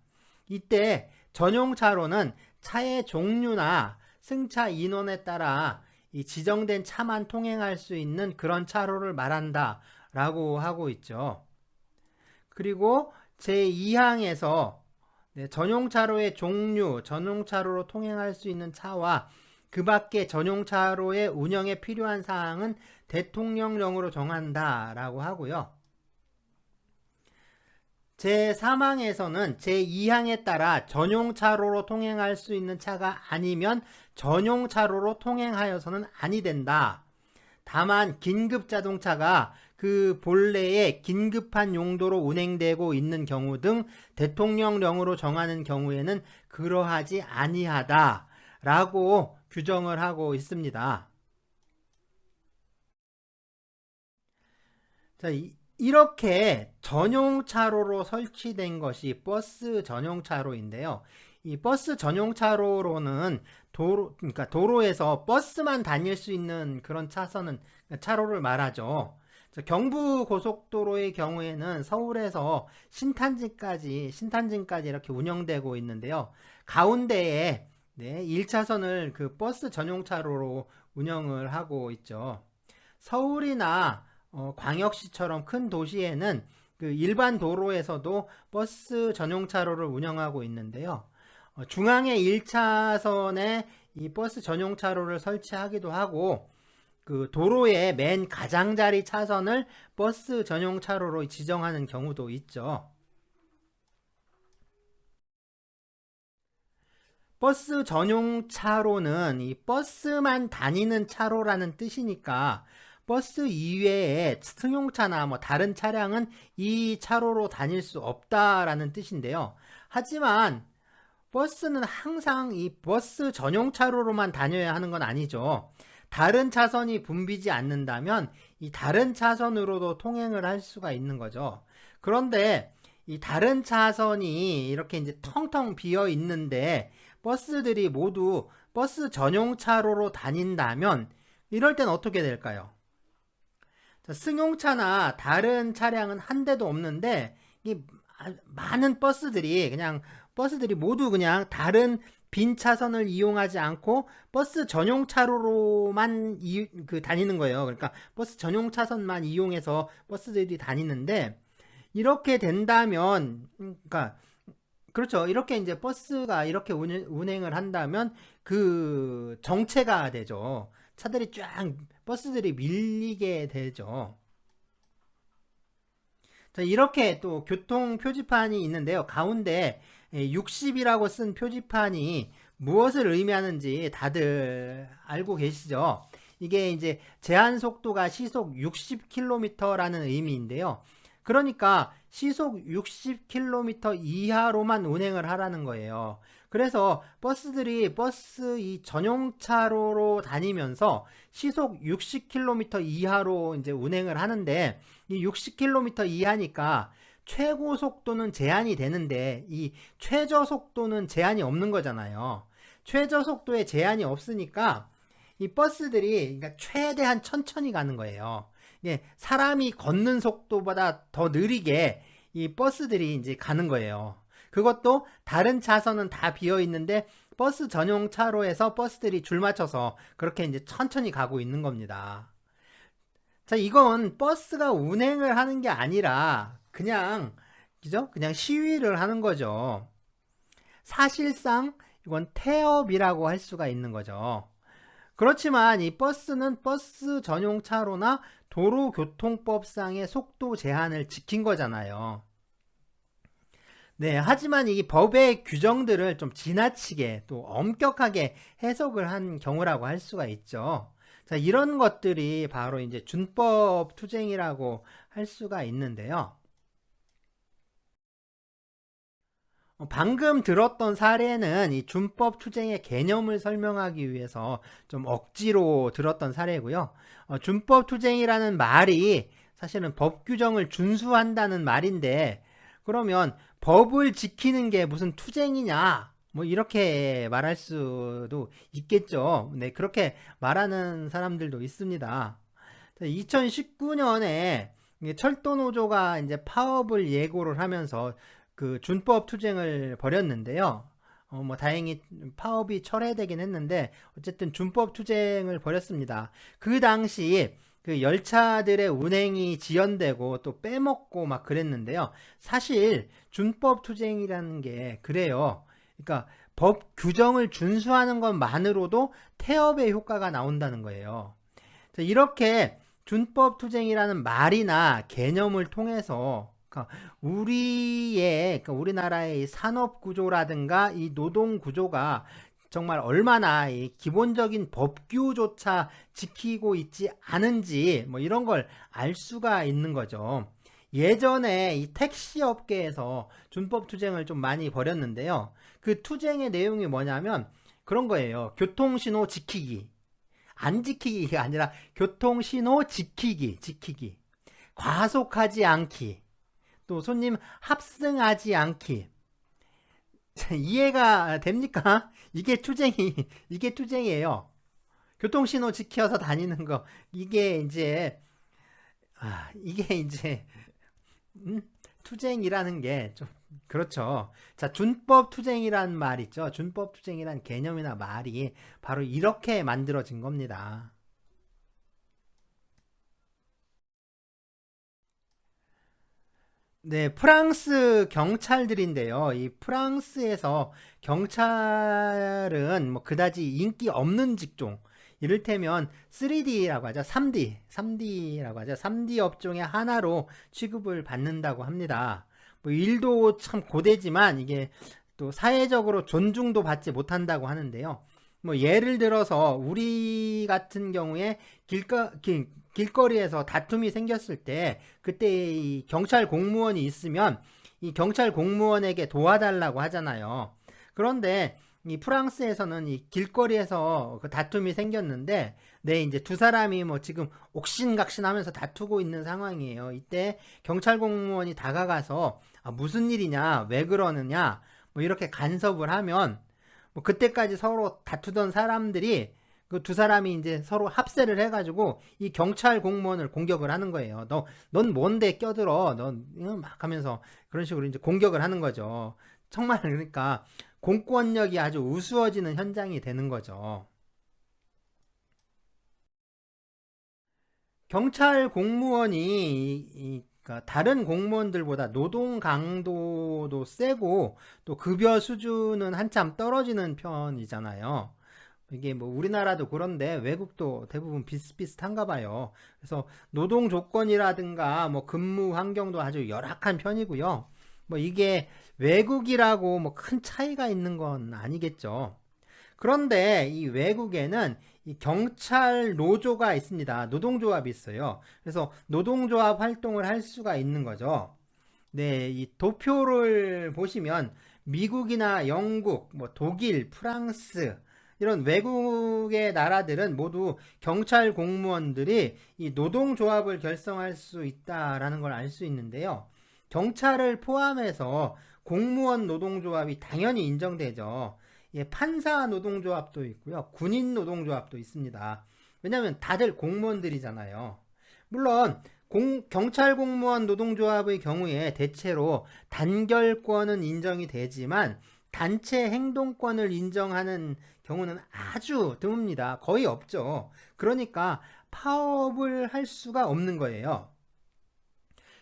이때 전용 차로는 차의 종류나 승차 인원에 따라 이 지정된 차만 통행할 수 있는 그런 차로를 말한다 라고 하고 있죠. 그리고 제2항에서 전용차로의 종류, 전용차로로 통행할 수 있는 차와 그 밖에 전용차로의 운영에 필요한 사항은 대통령령으로 정한다 라고 하고요. 제3항에서는 제2항에 따라 전용차로로 통행할 수 있는 차가 아니면 전용차로로 통행하여서는 아니 된다. 다만 긴급자동차가 그 본래의 긴급한 용도로 운행되고 있는 경우 등 대통령령으로 정하는 경우에는 그러하지 아니하다 라고 규정을 하고 있습니다. 자, 이렇게 전용차로로 설치된 것이 버스 전용차로인데요. 이 버스 전용 차로로는 그러니까 도로에서 버스만 다닐 수 있는 그런 차로를 말하죠. 경부 고속도로의 경우에는 서울에서 신탄진까지 이렇게 운영되고 있는데요. 가운데에 1차선을 그 버스 전용 차로로 운영을 하고 있죠. 서울이나 광역시처럼 큰 도시에는 그 일반 도로에서도 버스 전용 차로를 운영하고 있는데요. 중앙의 1차선에 이 버스 전용 차로를 설치하기도 하고 그 도로의 맨 가장자리 차선을 버스 전용 차로로 지정하는 경우도 있죠. 버스 전용 차로는 이 버스만 다니는 차로라는 뜻이니까 버스 이외에 승용차나 뭐 다른 차량은 이 차로로 다닐 수 없다라는 뜻인데요. 하지만 버스는 항상 이 버스 전용 차로로만 다녀야 하는 건 아니죠. 다른 차선이 붐비지 않는다면 이 다른 차선으로도 통행을 할 수가 있는 거죠. 그런데 이 다른 차선이 이렇게 이제 텅텅 비어 있는데 버스들이 모두 버스 전용 차로로 다닌다면 이럴 땐 어떻게 될까요? 승용차나 다른 차량은 한 대도 없는데 이 많은 버스들이 모두 그냥 다른 빈 차선을 이용하지 않고 버스 전용 차로로만 다니는 거예요. 그러니까 버스 전용 차선만 이용해서 버스들이 다니는데 이렇게 된다면 그러니까 그렇죠. 이렇게 이제 버스가 이렇게 운행을 한다면 그 정체가 되죠. 버스들이 밀리게 되죠. 자, 이렇게 또 교통 표지판이 있는데요. 가운데 60이라고 쓴 표지판이 무엇을 의미하는지 다들 알고 계시죠? 이게 이제 제한 속도가 시속 60km라는 의미인데요. 그러니까 시속 60km 이하로만 운행을 하라는 거예요. 그래서 버스들이 버스 이 전용차로로 다니면서 시속 60km 이하로 이제 운행을 하는데 이 60km 이하니까 최고 속도는 제한이 되는데 이 최저 속도는 제한이 없는 거잖아요. 최저 속도에 제한이 없으니까 이 버스들이 그러니까 최대한 천천히 가는 거예요. 사람이 걷는 속도보다 더 느리게 이 버스들이 이제 가는 거예요. 그것도 다른 차선은 다 비어 있는데 버스 전용 차로에서 버스들이 줄 맞춰서 그렇게 이제 천천히 가고 있는 겁니다. 자, 이건 버스가 운행을 하는 게 아니라 그죠? 그냥 시위를 하는 거죠. 사실상 이건 태업이라고 할 수가 있는 거죠. 그렇지만 이 버스는 버스 전용 차로나 도로교통법상의 속도 제한을 지킨 거잖아요. 네, 하지만 이 법의 규정들을 좀 지나치게 또 엄격하게 해석을 한 경우라고 할 수가 있죠. 자, 이런 것들이 바로 이제 준법 투쟁이라고 할 수가 있는데요. 방금 들었던 사례는 이 준법 투쟁의 개념을 설명하기 위해서 좀 억지로 들었던 사례고요. 준법 투쟁이라는 말이 사실은 법 규정을 준수한다는 말인데 그러면 법을 지키는 게 무슨 투쟁이냐? 뭐 이렇게 말할 수도 있겠죠. 네, 그렇게 말하는 사람들도 있습니다. 2019년에 철도노조가 이제 파업을 예고를 하면서 그 준법 투쟁을 벌였는데요. 뭐 다행히 파업이 철회되긴 했는데 어쨌든 준법 투쟁을 벌였습니다. 그 당시 그 열차들의 운행이 지연되고 또 빼먹고 막 그랬는데요. 사실 준법 투쟁이라는 게 그래요. 그러니까 법 규정을 준수하는 것만으로도 태업의 효과가 나온다는 거예요. 이렇게 준법 투쟁이라는 말이나 개념을 통해서 우리나라의 산업 구조라든가 이 노동 구조가 정말 얼마나 이 기본적인 법규조차 지키고 있지 않은지 뭐 이런 걸 알 수가 있는 거죠. 예전에 이 택시 업계에서 준법 투쟁을 좀 많이 벌였는데요. 그 투쟁의 내용이 뭐냐면 그런 거예요. 교통신호 지키기. 안 지키기가 아니라 교통신호 지키기. 과속하지 않기. 또 손님 합승하지 않기. 이해가 됩니까? 이게 투쟁이에요. 교통신호 지켜서 다니는 거. 이게 이제, 이게 이제, 음? 투쟁이라는 게 좀, 그렇죠. 자, 준법 투쟁이란 말 있죠. 준법 투쟁이란 개념이나 말이 바로 이렇게 만들어진 겁니다. 네, 프랑스 경찰들인데요. 이 프랑스에서 경찰은 뭐 그다지 인기 없는 직종, 이를테면 3D라고 하죠. 3D라고 하죠. 3D 업종의 하나로 취급을 받는다고 합니다. 뭐 일도 참 고되지만 이게 또 사회적으로 존중도 받지 못한다고 하는데요. 뭐 예를 들어서 우리 같은 경우에 길거리에서 다툼이 생겼을 때 그때 이 경찰 공무원이 있으면 이 경찰 공무원에게 도와달라고 하잖아요. 그런데 이 프랑스에서는 이 길거리에서 그 다툼이 생겼는데 네 이제 두 사람이 뭐 지금 옥신각신하면서 다투고 있는 상황이에요. 이때 경찰 공무원이 다가가서 무슨 일이냐 왜 그러느냐 뭐 이렇게 간섭을 하면 뭐 그때까지 서로 다투던 사람들이 그 두 사람이 이제 서로 합세를 해가지고 이 경찰 공무원을 공격을 하는 거예요. 넌 뭔데 껴들어? 넌 막 하면서 그런 식으로 이제 공격을 하는 거죠. 정말 그러니까 공권력이 아주 우스워지는 현장이 되는 거죠. 경찰 공무원이 그러니까 다른 공무원들보다 노동 강도도 세고 또 급여 수준은 한참 떨어지는 편이잖아요. 이게 뭐 우리나라도 그런데 외국도 대부분 비슷비슷한가 봐요. 그래서 노동 조건이라든가 뭐 근무 환경도 아주 열악한 편이고요. 뭐 이게 외국이라고 뭐 큰 차이가 있는 건 아니겠죠. 그런데 이 외국에는 이 경찰 노조가 있습니다. 노동조합이 있어요. 그래서 노동조합 활동을 할 수가 있는 거죠. 네, 이 도표를 보시면 미국이나 영국, 뭐 독일, 프랑스 이런 외국의 나라들은 모두 경찰 공무원들이 이 노동조합을 결성할 수 있다라는 걸 알 수 있는데요. 경찰을 포함해서 공무원 노동조합이 당연히 인정되죠. 예, 판사 노동조합도 있고요. 군인 노동조합도 있습니다. 왜냐하면 다들 공무원들이잖아요. 물론 경찰 공무원 노동조합의 경우에 대체로 단결권은 인정이 되지만 단체 행동권을 인정하는 경우는 아주 드뭅니다. 거의 없죠. 그러니까 파업을 할 수가 없는 거예요.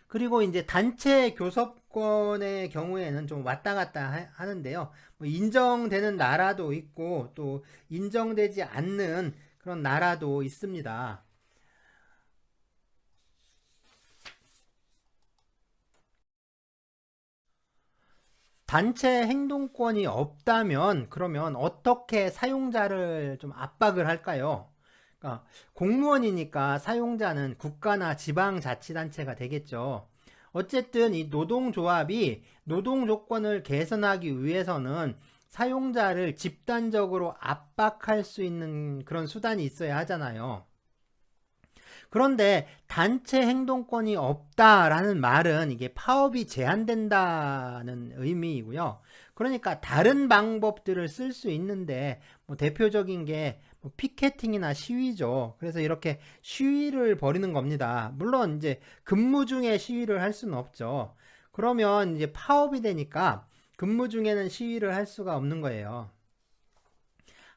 그리고 이제 단체 교섭권의 경우에는 좀 왔다 갔다 하는데요. 뭐 인정되는 나라도 있고 또 인정되지 않는 그런 나라도 있습니다. 단체 행동권이 없다면 그러면 어떻게 사용자를 좀 압박을 할까요? 그러니까 공무원이니까 사용자는 국가나 지방자치단체가 되겠죠. 어쨌든 이 노동조합이 노동 조건을 개선하기 위해서는 사용자를 집단적으로 압박할 수 있는 그런 수단이 있어야 하잖아요. 그런데 단체 행동권이 없다라는 말은 이게 파업이 제한된다는 의미이고요. 그러니까 다른 방법들을 쓸 수 있는데 뭐 대표적인 게뭐 피켓팅이나 시위죠. 그래서 이렇게 시위를 벌이는 겁니다. 물론 이제 근무 중에 시위를 할 수는 없죠. 그러면 이제 파업이 되니까 근무 중에는 시위를 할 수가 없는 거예요.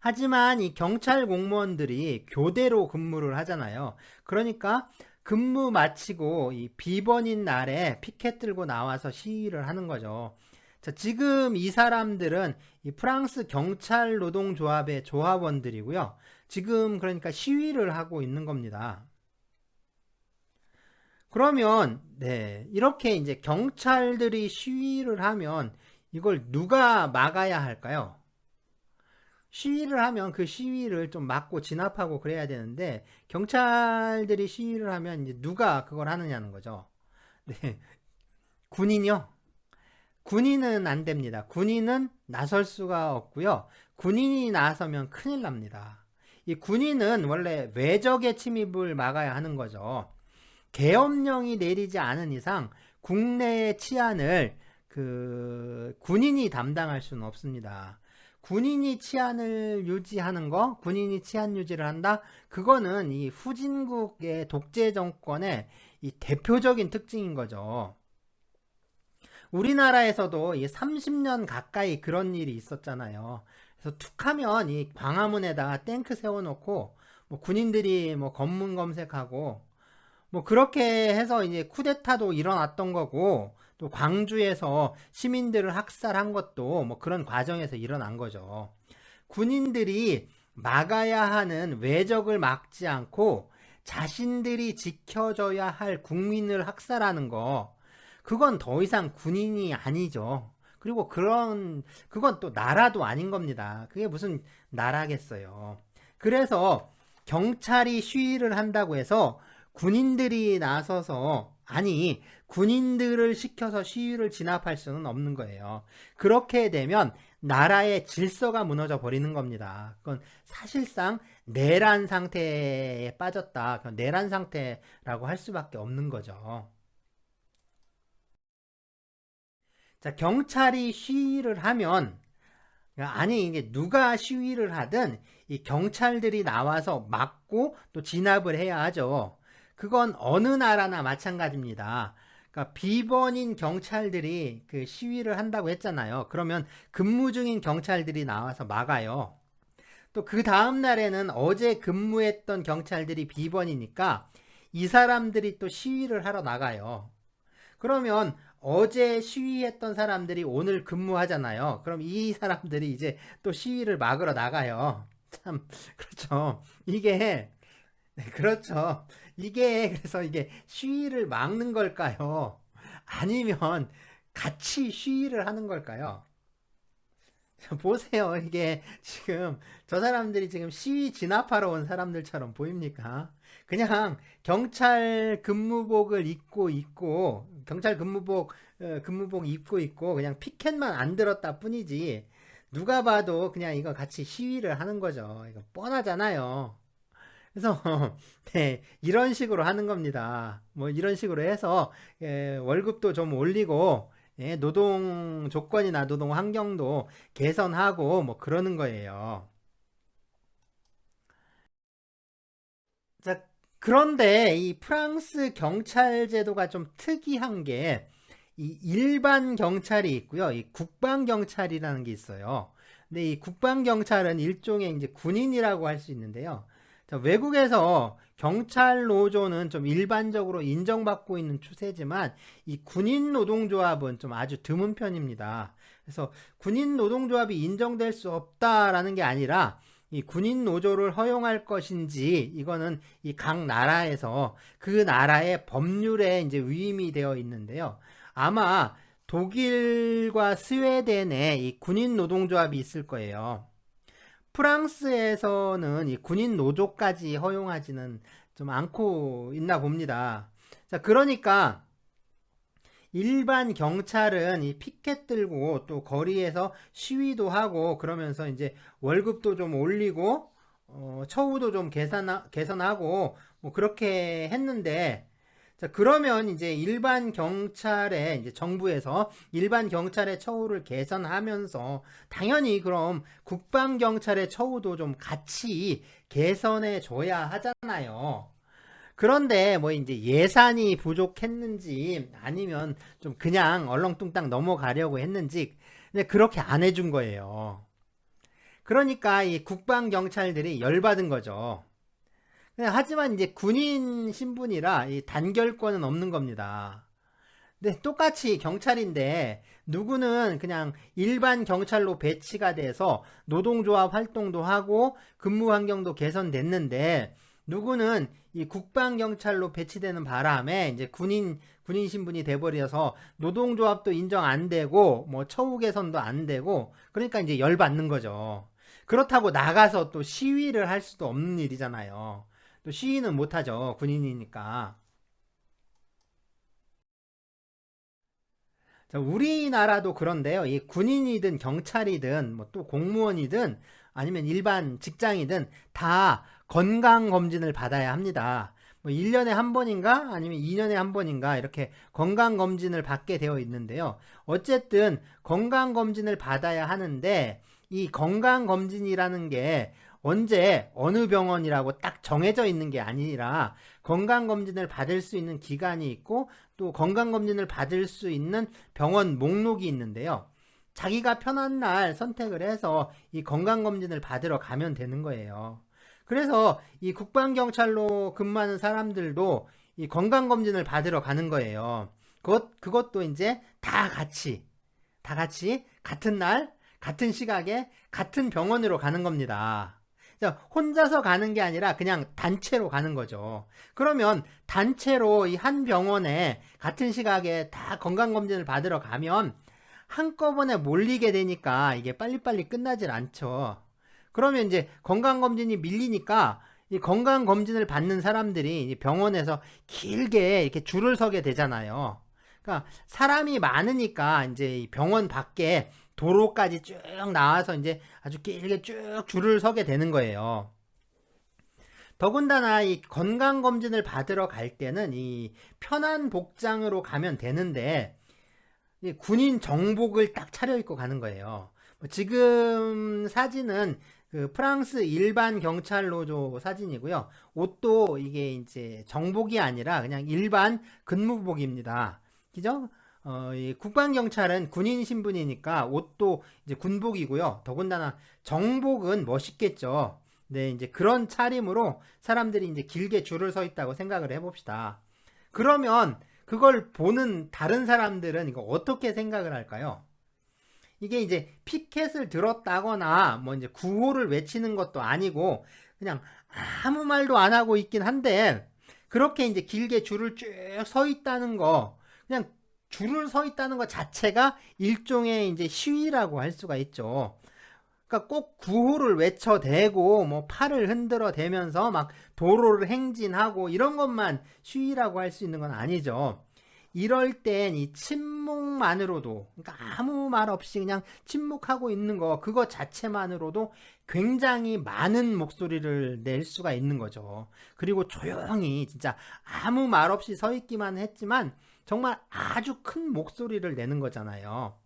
하지만 이 경찰 공무원들이 교대로 근무를 하잖아요. 그러니까 근무 마치고 이 비번인 날에 피켓 들고 나와서 시위를 하는 거죠. 자, 지금 이 사람들은 이 프랑스 경찰 노동조합의 조합원들이고요. 지금 그러니까 시위를 하고 있는 겁니다. 그러면 네, 이렇게 이제 경찰들이 시위를 하면 이걸 누가 막아야 할까요? 시위를 하면 그 시위를 좀 막고 진압하고 그래야 되는데 경찰들이 시위를 하면 이제 누가 그걸 하느냐는 거죠. 네. 군인이요? 군인은 안 됩니다. 군인은 나설 수가 없고요. 군인이 나서면 큰일 납니다. 이 군인은 원래 외적의 침입을 막아야 하는 거죠. 계엄령이 내리지 않은 이상 국내의 치안을 그 군인이 담당할 수는 없습니다. 군인이 치안을 유지하는 거, 군인이 치안 유지를 한다? 그거는 이 후진국의 독재 정권의 이 대표적인 특징인 거죠. 우리나라에서도 이 30년 가까이 그런 일이 있었잖아요. 그래서 툭 하면 이 광화문에다가 탱크 세워놓고 뭐 군인들이 뭐 검문 검색하고 뭐 그렇게 해서 이제 쿠데타도 일어났던 거고, 또 광주에서 시민들을 학살한 것도 뭐 그런 과정에서 일어난 거죠. 군인들이 막아야 하는 외적을 막지 않고 자신들이 지켜줘야 할 국민을 학살하는 거, 그건 더 이상 군인이 아니죠. 그리고 그건 또 나라도 아닌 겁니다. 그게 무슨 나라겠어요. 그래서 경찰이 시위를 한다고 해서 군인들이 나서서, 아니, 군인들을 시켜서 시위를 진압할 수는 없는 거예요. 그렇게 되면 나라의 질서가 무너져 버리는 겁니다. 그건 사실상 내란 상태에 빠졌다. 내란 상태라고 할 수밖에 없는 거죠. 자, 경찰이 시위를 하면, 아니, 이게 누가 시위를 하든 이 경찰들이 나와서 막고 또 진압을 해야 하죠. 그건 어느 나라나 마찬가지입니다. 그러니까 비번인 경찰들이 그 시위를 한다고 했잖아요. 그러면 근무 중인 경찰들이 나와서 막아요. 또 그 다음 날에는 어제 근무했던 경찰들이 비번이니까 이 사람들이 또 시위를 하러 나가요. 그러면 어제 시위했던 사람들이 오늘 근무하잖아요. 그럼 이 사람들이 이제 또 시위를 막으러 나가요. 참, 그렇죠. 네, 그렇죠. 그래서 이게 시위를 막는 걸까요? 아니면 같이 시위를 하는 걸까요? 보세요. 이게 지금 저 사람들이 지금 시위 진압하러 온 사람들처럼 보입니까? 그냥 경찰 근무복을 입고 경찰 근무복 입고 있고 그냥 피켓만 안 들었다 뿐이지, 누가 봐도 그냥 이거 같이 시위를 하는 거죠. 이거 뻔하잖아요. 그래서 네, 이런 식으로 하는 겁니다. 뭐 이런 식으로 해서 월급도 좀 올리고, 노동 조건이나 노동 환경도 개선하고 뭐 그러는 거예요. 자, 그런데 이 프랑스 경찰 제도가 좀 특이한 게, 이 일반 경찰이 있고요. 이 국방 경찰이라는 게 있어요. 근데 이 국방 경찰은 일종의 이제 군인이라고 할 수 있는데요. 자, 외국에서 경찰 노조는 좀 일반적으로 인정받고 있는 추세지만 이 군인 노동조합은 좀 아주 드문 편입니다. 그래서 군인 노동조합이 인정될 수 없다라는 게 아니라, 이 군인 노조를 허용할 것인지 이거는 이 각 나라에서 그 나라의 법률에 이제 위임이 되어 있는데요. 아마 독일과 스웨덴에 이 군인 노동조합이 있을 거예요. 프랑스에서는 이 군인 노조까지 허용하지는 좀 않고 있나 봅니다. 자, 그러니까 일반 경찰은 이 피켓 들고 또 거리에서 시위도 하고 그러면서 이제 월급도 좀 올리고 처우도 좀 개선하고 뭐 그렇게 했는데, 자, 그러면 이제 일반 경찰의, 이제 정부에서 일반 경찰의 처우를 개선하면서 당연히 그럼 국방 경찰의 처우도 좀 같이 개선해 줘야 하잖아요. 그런데 뭐 이제 예산이 부족했는지 아니면 좀 그냥 얼렁뚱땅 넘어가려고 했는지, 근데 그렇게 안 해준 거예요. 그러니까 이 국방 경찰들이 열받은 거죠. 하지만 이제 군인 신분이라 이 단결권은 없는 겁니다. 근데 똑같이 경찰인데 누구는 그냥 일반 경찰로 배치가 돼서 노동조합 활동도 하고 근무 환경도 개선됐는데, 누구는 이 국방 경찰로 배치되는 바람에 이제 군인 신분이 돼버려서 노동조합도 인정 안 되고 뭐 처우 개선도 안 되고, 그러니까 이제 열받는 거죠. 그렇다고 나가서 또 시위를 할 수도 없는 일이잖아요. 또 시위는 못하죠. 군인이니까. 자, 우리나라도 그런데요. 이 군인이든 경찰이든 뭐 또 공무원이든 아니면 일반 직장이든 다 건강 검진을 받아야 합니다. 뭐 1년에 한 번인가 아니면 2년에 한 번인가 이렇게 건강검진을 받게 되어 있는데요. 어쨌든 건강검진을 받아야 하는데 이 건강검진이라는 게 언제 어느 병원이라고 딱 정해져 있는 게 아니라 건강검진을 받을 수 있는 기간이 있고 또 건강검진을 받을 수 있는 병원 목록이 있는데요. 자기가 편한 날 선택을 해서 이 건강검진을 받으러 가면 되는 거예요. 그래서 이 국방경찰로 근무하는 사람들도 이 건강검진을 받으러 가는 거예요. 그것도 이제 다 같이 같은 날, 같은 시각에 같은 병원으로 가는 겁니다. 혼자서 가는 게 아니라 그냥 단체로 가는 거죠. 그러면 단체로 이 한 병원에 같은 시각에 다 건강검진을 받으러 가면 한꺼번에 몰리게 되니까 이게 빨리빨리 끝나질 않죠. 그러면 이제 건강검진이 밀리니까 이 건강검진을 받는 사람들이 병원에서 길게 이렇게 줄을 서게 되잖아요. 그러니까 사람이 많으니까 이제 이 병원 밖에 도로까지 쭉 나와서 이제 아주 길게 쭉 줄을 서게 되는 거예요. 더군다나 이 건강검진을 받으러 갈 때는 이 편한 복장으로 가면 되는데 이 군인 정복을 딱 차려입고 가는 거예요. 지금 사진은 그 프랑스 일반 경찰 노조 사진이고요. 옷도 이게 이제 정복이 아니라 그냥 일반 근무복입니다. 그죠? 이 국방경찰은 군인 신분이니까 옷도 이제 군복이고요. 더군다나 정복은 멋있겠죠. 네, 이제 그런 차림으로 사람들이 이제 길게 줄을 서 있다고 생각을 해봅시다. 그러면 그걸 보는 다른 사람들은 이거 어떻게 생각을 할까요? 이게 이제 피켓을 들었다거나 뭐 이제 구호를 외치는 것도 아니고 그냥 아무 말도 안 하고 있긴 한데 그렇게 이제 길게 줄을 쭉 서 있다는 거 그냥 줄을 서 있다는 것 자체가 일종의 이제 시위라고 할 수가 있죠. 그러니까 꼭 구호를 외쳐대고 뭐 팔을 흔들어 대면서 막 도로를 행진하고 이런 것만 시위라고 할 수 있는 건 아니죠. 이럴 땐 이 침묵만으로도 그러니까 아무 말 없이 그냥 침묵하고 있는 거 그거 자체만으로도 굉장히 많은 목소리를 낼 수가 있는 거죠. 그리고 조용히 진짜 아무 말 없이 서 있기만 했지만 정말 아주 큰 목소리를 내는 거잖아요.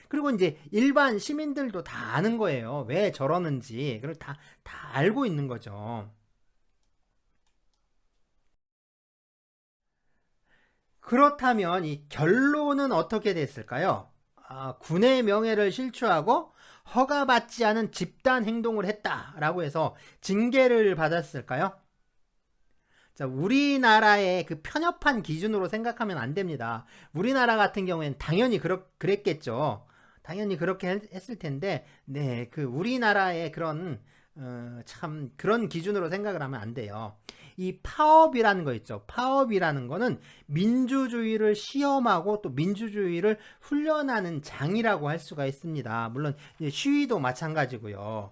그리고 이제 일반 시민들도 다 아는 거예요. 왜 저러는지. 그걸 다 알고 있는 거죠. 그렇다면 이 결론은 어떻게 됐을까요? 군의 명예를 실추하고 허가받지 않은 집단 행동을 했다라고 해서 징계를 받았을까요? 자, 우리나라의 그 편협한 기준으로 생각하면 안 됩니다. 우리나라 같은 경우에는 당연히 그랬겠죠. 당연히 그렇게 했을 텐데, 네, 그 우리나라의 그런 참 그런 기준으로 생각을 하면 안 돼요. 이 파업이라는 거 있죠. 파업이라는 거는 민주주의를 시험하고 또 민주주의를 훈련하는 장이라고 할 수가 있습니다. 물론 시위도 마찬가지고요.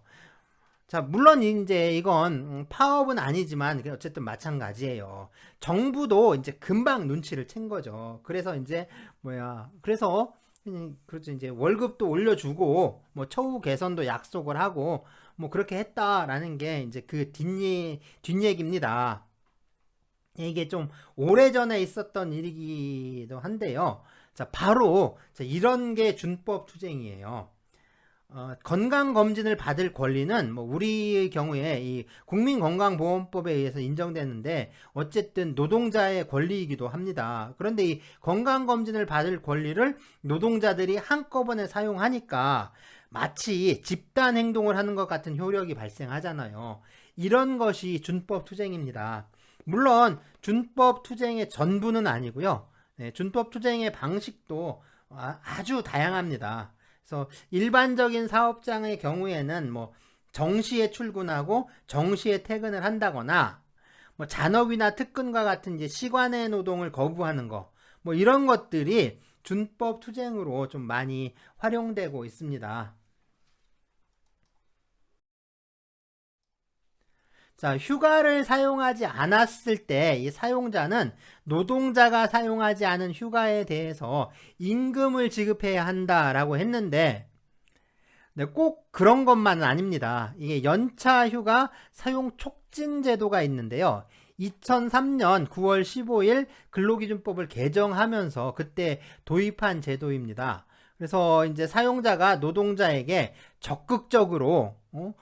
자, 물론 이제 이건 파업은 아니지만 어쨌든 마찬가지예요. 정부도 이제 금방 눈치를 챈 거죠. 그래서 이제 그래서 그렇죠. 이제 월급도 올려주고 뭐 처우 개선도 약속을 하고 뭐 그렇게 했다라는 게 이제 그 뒷얘기입니다. 이게 좀 오래전에 있었던 일이기도 한데요. 자, 바로 이런 게 준법 투쟁이에요. 건강검진을 받을 권리는 뭐 우리 경우에 이 국민건강보험법에 의해서 인정되는데 어쨌든 노동자의 권리이기도 합니다. 그런데 이 건강검진을 받을 권리를 노동자들이 한꺼번에 사용하니까 마치 집단 행동을 하는 것 같은 효력이 발생하잖아요. 이런 것이 준법 투쟁입니다. 물론 준법 투쟁의 전부는 아니고요. 네, 준법 투쟁의 방식도 아주 다양합니다. 그래서 일반적인 사업장의 경우에는 뭐 정시에 출근하고 정시에 퇴근을 한다거나 뭐 잔업이나 특근과 같은 이제 시간의 노동을 거부하는 거 뭐 이런 것들이 준법 투쟁으로 좀 많이 활용되고 있습니다. 자, 휴가를 사용하지 않았을 때 이 사용자는 노동자가 사용하지 않은 휴가에 대해서 임금을 지급해야 한다라고 했는데 네, 꼭 그런 것만은 아닙니다. 이게 연차 휴가 사용 촉진 제도가 있는데요. 2003년 9월 15일 근로기준법을 개정하면서 그때 도입한 제도입니다. 그래서 이제 사용자가 노동자에게 적극적으로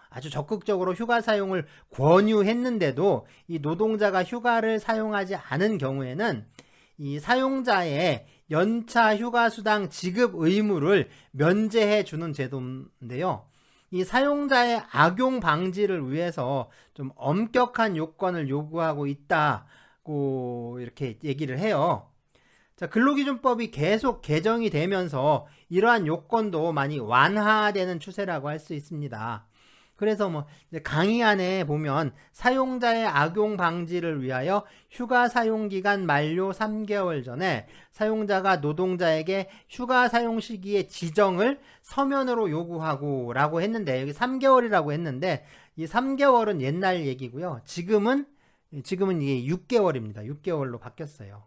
아주 적극적으로 휴가 사용을 권유했는데도 이 노동자가 휴가를 사용하지 않은 경우에는 이 사용자의 연차 휴가수당 지급 의무를 면제해 주는 제도인데요. 이 사용자의 악용 방지를 위해서 좀 엄격한 요건을 요구하고 있다고 이렇게 얘기를 해요. 자, 근로기준법이 계속 개정이 되면서 이러한 요건도 많이 완화되는 추세라고 할 수 있습니다. 그래서 뭐 강의 안에 보면 사용자의 악용 방지를 위하여 휴가 사용 기간 만료 3개월 전에 사용자가 노동자에게 휴가 사용 시기의 지정을 서면으로 요구하고 라고 했는데, 여기 3개월이라고 했는데 이 3개월은 옛날 얘기고요. 지금은 이게 6개월입니다. 6개월로 바뀌었어요.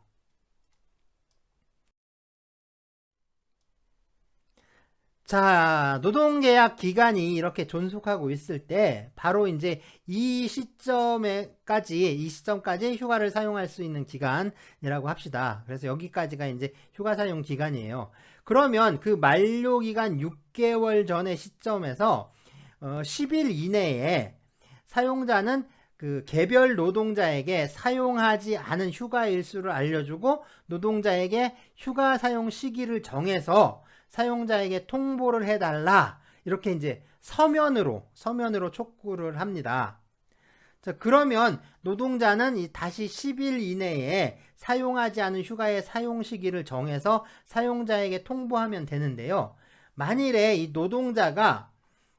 자, 노동계약 기간이 이렇게 존속하고 있을 때 바로 이제 이 시점까지 휴가를 사용할 수 있는 기간이라고 합시다. 그래서 여기까지가 이제 휴가 사용 기간이에요. 그러면 그 만료 기간 6개월 전의 시점에서 10일 이내에 사용자는 그 개별 노동자에게 사용하지 않은 휴가 일수를 알려주고 노동자에게 휴가 사용 시기를 정해서 사용자에게 통보를 해달라, 이렇게 이제 서면으로 촉구를 합니다. 자, 그러면 노동자는 다시 10일 이내에 사용하지 않은 휴가의 사용 시기를 정해서 사용자에게 통보하면 되는데요. 만일에 이 노동자가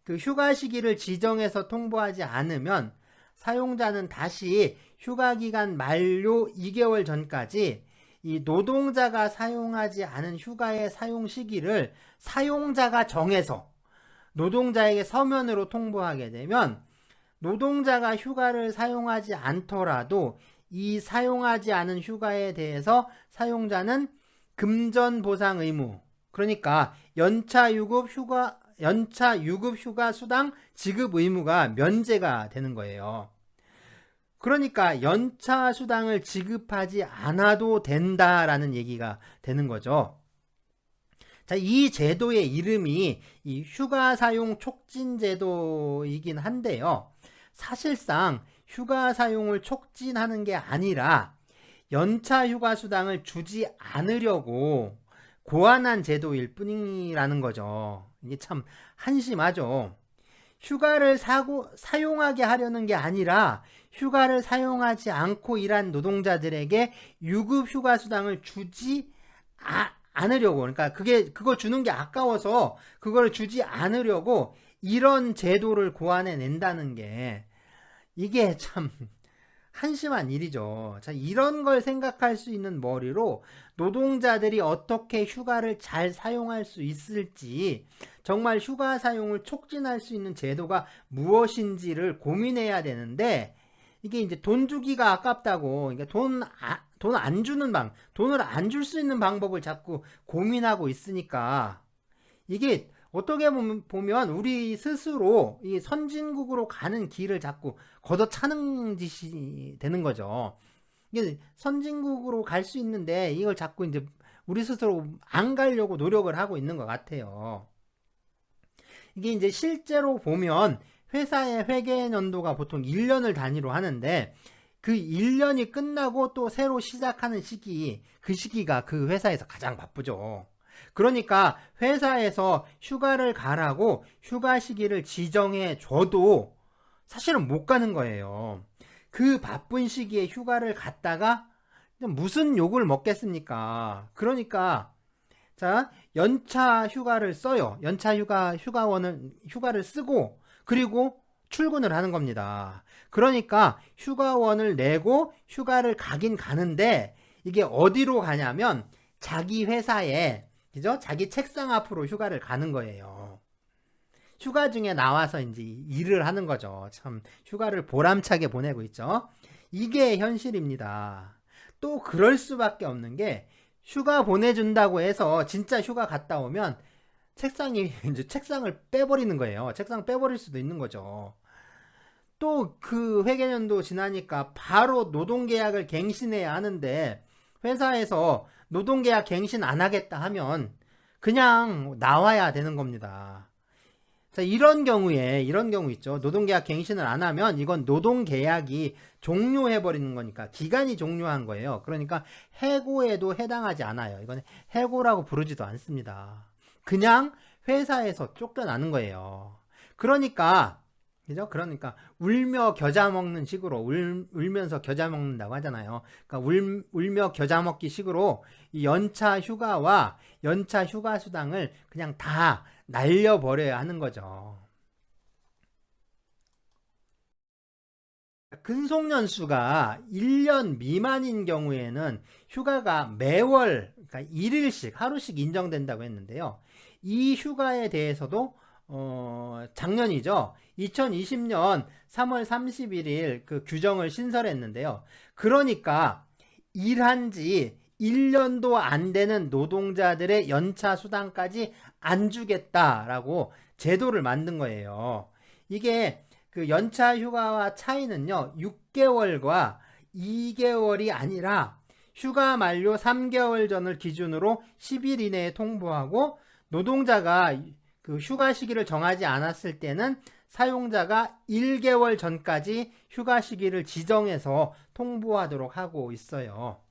그 휴가 시기를 지정해서 통보하지 않으면 사용자는 다시 휴가 기간 만료 2개월 전까지 이 노동자가 사용하지 않은 휴가의 사용 시기를 사용자가 정해서 노동자에게 서면으로 통보하게 되면 노동자가 휴가를 사용하지 않더라도 이 사용하지 않은 휴가에 대해서 사용자는 금전 보상 의무, 그러니까 연차 유급 휴가 수당 지급 의무가 면제가 되는 거예요. 그러니까 연차 수당을 지급하지 않아도 된다라는 얘기가 되는 거죠. 자, 이 제도의 이름이 이 휴가 사용 촉진 제도이긴 한데요. 사실상 휴가 사용을 촉진하는 게 아니라 연차 휴가 수당을 주지 않으려고 고안한 제도일 뿐이라는 거죠. 이게 참 한심하죠. 휴가를 사용하게 하려는 게 아니라 휴가를 사용하지 않고 일한 노동자들에게 유급 휴가 수당을 주지 않으려고, 그러니까 그거 주는 게 아까워서 그걸 주지 않으려고 이런 제도를 고안해 낸다는 게 이게 참 한심한 일이죠. 자, 이런 걸 생각할 수 있는 머리로 노동자들이 어떻게 휴가를 잘 사용할 수 있을지, 정말 휴가 사용을 促진할 수 있는 제도가 무엇인지를 고민해야 되는데, 이게 이제 돈 주기가 아깝다고, 그러니까 돈을 안 줄 수 있는 방법을 자꾸 고민하고 있으니까, 이게 어떻게 보면 우리 스스로 이 선진국으로 가는 길을 자꾸 걷어차는 짓이 되는 거죠. 이게 선진국으로 갈 수 있는데 이걸 자꾸 이제 우리 스스로 안 가려고 노력을 하고 있는 것 같아요. 이게 이제 실제로 보면 회사의 회계 연도가 보통 1년을 단위로 하는데 그 1년이 끝나고 또 새로 시작하는 그 시기가 그 회사에서 가장 바쁘죠. 그러니까 회사에서 휴가를 가라고 휴가 시기를 지정해 줘도 사실은 못 가는 거예요. 그 바쁜 시기에 휴가를 갔다가 무슨 욕을 먹겠습니까? 그러니까 자, 연차 휴가를 써요. 연차 휴가를 쓰고 그리고 출근을 하는 겁니다. 그러니까 휴가원을 내고 휴가를 가긴 가는데 이게 어디로 가냐면 자기 회사에, 그죠? 자기 책상 앞으로 휴가를 가는 거예요. 휴가 중에 나와서 이제 일을 하는 거죠. 참 휴가를 보람차게 보내고 있죠. 이게 현실입니다. 또 그럴 수밖에 없는 게 휴가 보내준다고 해서 진짜 휴가 갔다 오면 책상을 빼버리는 거예요. 책상 빼버릴 수도 있는 거죠. 또 그 회계연도 지나니까 바로 노동계약을 갱신해야 하는데 회사에서 노동계약 갱신 안 하겠다 하면 그냥 나와야 되는 겁니다. 자, 이런 경우 있죠. 노동계약 갱신을 안 하면 이건 노동계약이 종료해버리는 거니까 기간이 종료한 거예요. 그러니까 해고에도 해당하지 않아요. 이건 해고라고 부르지도 않습니다. 그냥 회사에서 쫓겨나는 거예요. 그러니까 그죠? 그러니까 울며 겨자 먹는 식으로 울면서 겨자 먹는다고 하잖아요. 그러니까 울며 겨자 먹기 식으로 이 연차 휴가와 연차 휴가 수당을 그냥 다 날려버려야 하는 거죠. 근속연수가 1년 미만인 경우에는 휴가가 매월 그러니까 1일씩 하루씩 인정된다고 했는데요. 이 휴가에 대해서도 작년이죠. 2020년 3월 31일 그 규정을 신설했는데요. 그러니까 일한 지 1년도 안 되는 노동자들의 연차 수당까지 안 주겠다라고 제도를 만든 거예요. 이게 그 연차 휴가와 차이는요. 6개월과 2개월이 아니라 휴가 만료 3개월 전을 기준으로 10일 이내에 통보하고 노동자가 그 휴가 시기를 정하지 않았을 때는 사용자가 1개월 전까지 휴가 시기를 지정해서 통보하도록 하고 있어요.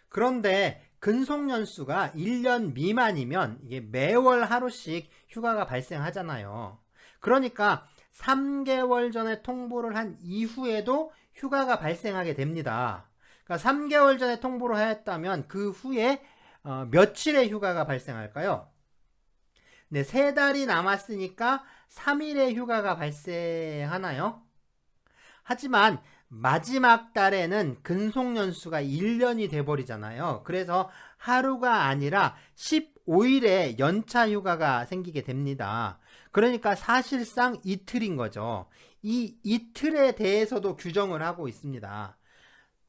그런데 근속연수가 1년 미만이면 이게 매월 하루씩 휴가가 발생하잖아요. 그러니까 3개월 전에 통보를 한 이후에도 휴가가 발생하게 됩니다. 그러니까 3개월 전에 통보를 하였다면 그 후에 며칠의 휴가가 발생할까요? 네, 3달이 남았으니까 3일의 휴가가 발생하나요? 하지만 마지막 달에는 근속연수가 1년이 돼버리잖아요. 그래서 하루가 아니라 15일의 연차 휴가가 생기게 됩니다. 그러니까 사실상 이틀인 거죠. 이 이틀에 대해서도 규정을 하고 있습니다.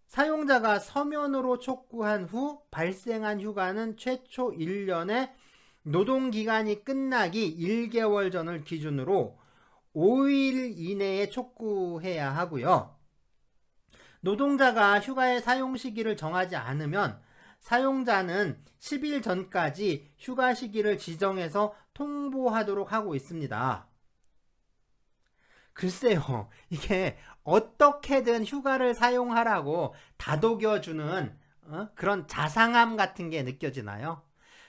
사용자가 서면으로 촉구한 후 발생한 휴가는 최초 1년에 노동기간이 끝나기 1개월 전을 기준으로 5일 이내에 촉구해야 하고요. 노동자가 휴가의 사용 시기를 정하지 않으면 사용자는 10일 전까지 휴가 시기를 지정해서 통보하도록 하고 있습니다. 글쎄요, 이게 어떻게든 휴가를 사용하라고 다독여주는 그런 자상함 같은 게 느껴지나요?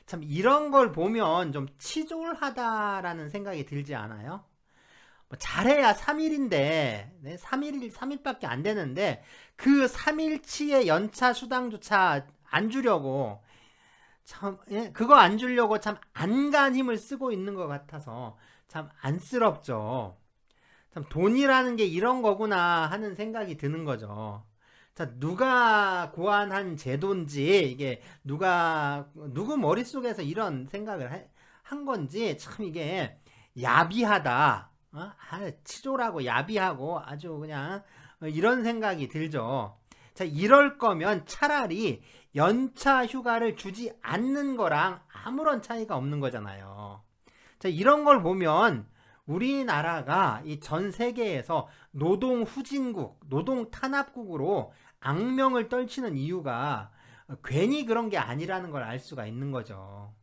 참 이런 걸 보면 좀 치졸하다라는 생각이 들지 않아요? 잘해야 3일인데 3일밖에 안 되는데 그 3일치의 연차 수당조차 안 주려고 참 그거 안 주려고 참 안간 힘을 쓰고 있는 것 같아서 참 안쓰럽죠. 참 돈이라는 게 이런 거구나 하는 생각이 드는 거죠. 자, 누가 고안한 제도인지 이게 누구 머릿속에서 이런 생각을 한 건지 참 이게 야비하다. 치졸하고 야비하고 아주 그냥 이런 생각이 들죠. 자, 이럴 거면 차라리 연차 휴가를 주지 않는 거랑 아무런 차이가 없는 거잖아요. 자, 이런 걸 보면 우리나라가 이 전 세계에서 노동 후진국, 노동 탄압국으로 악명을 떨치는 이유가 괜히 그런 게 아니라는 걸 알 수가 있는 거죠.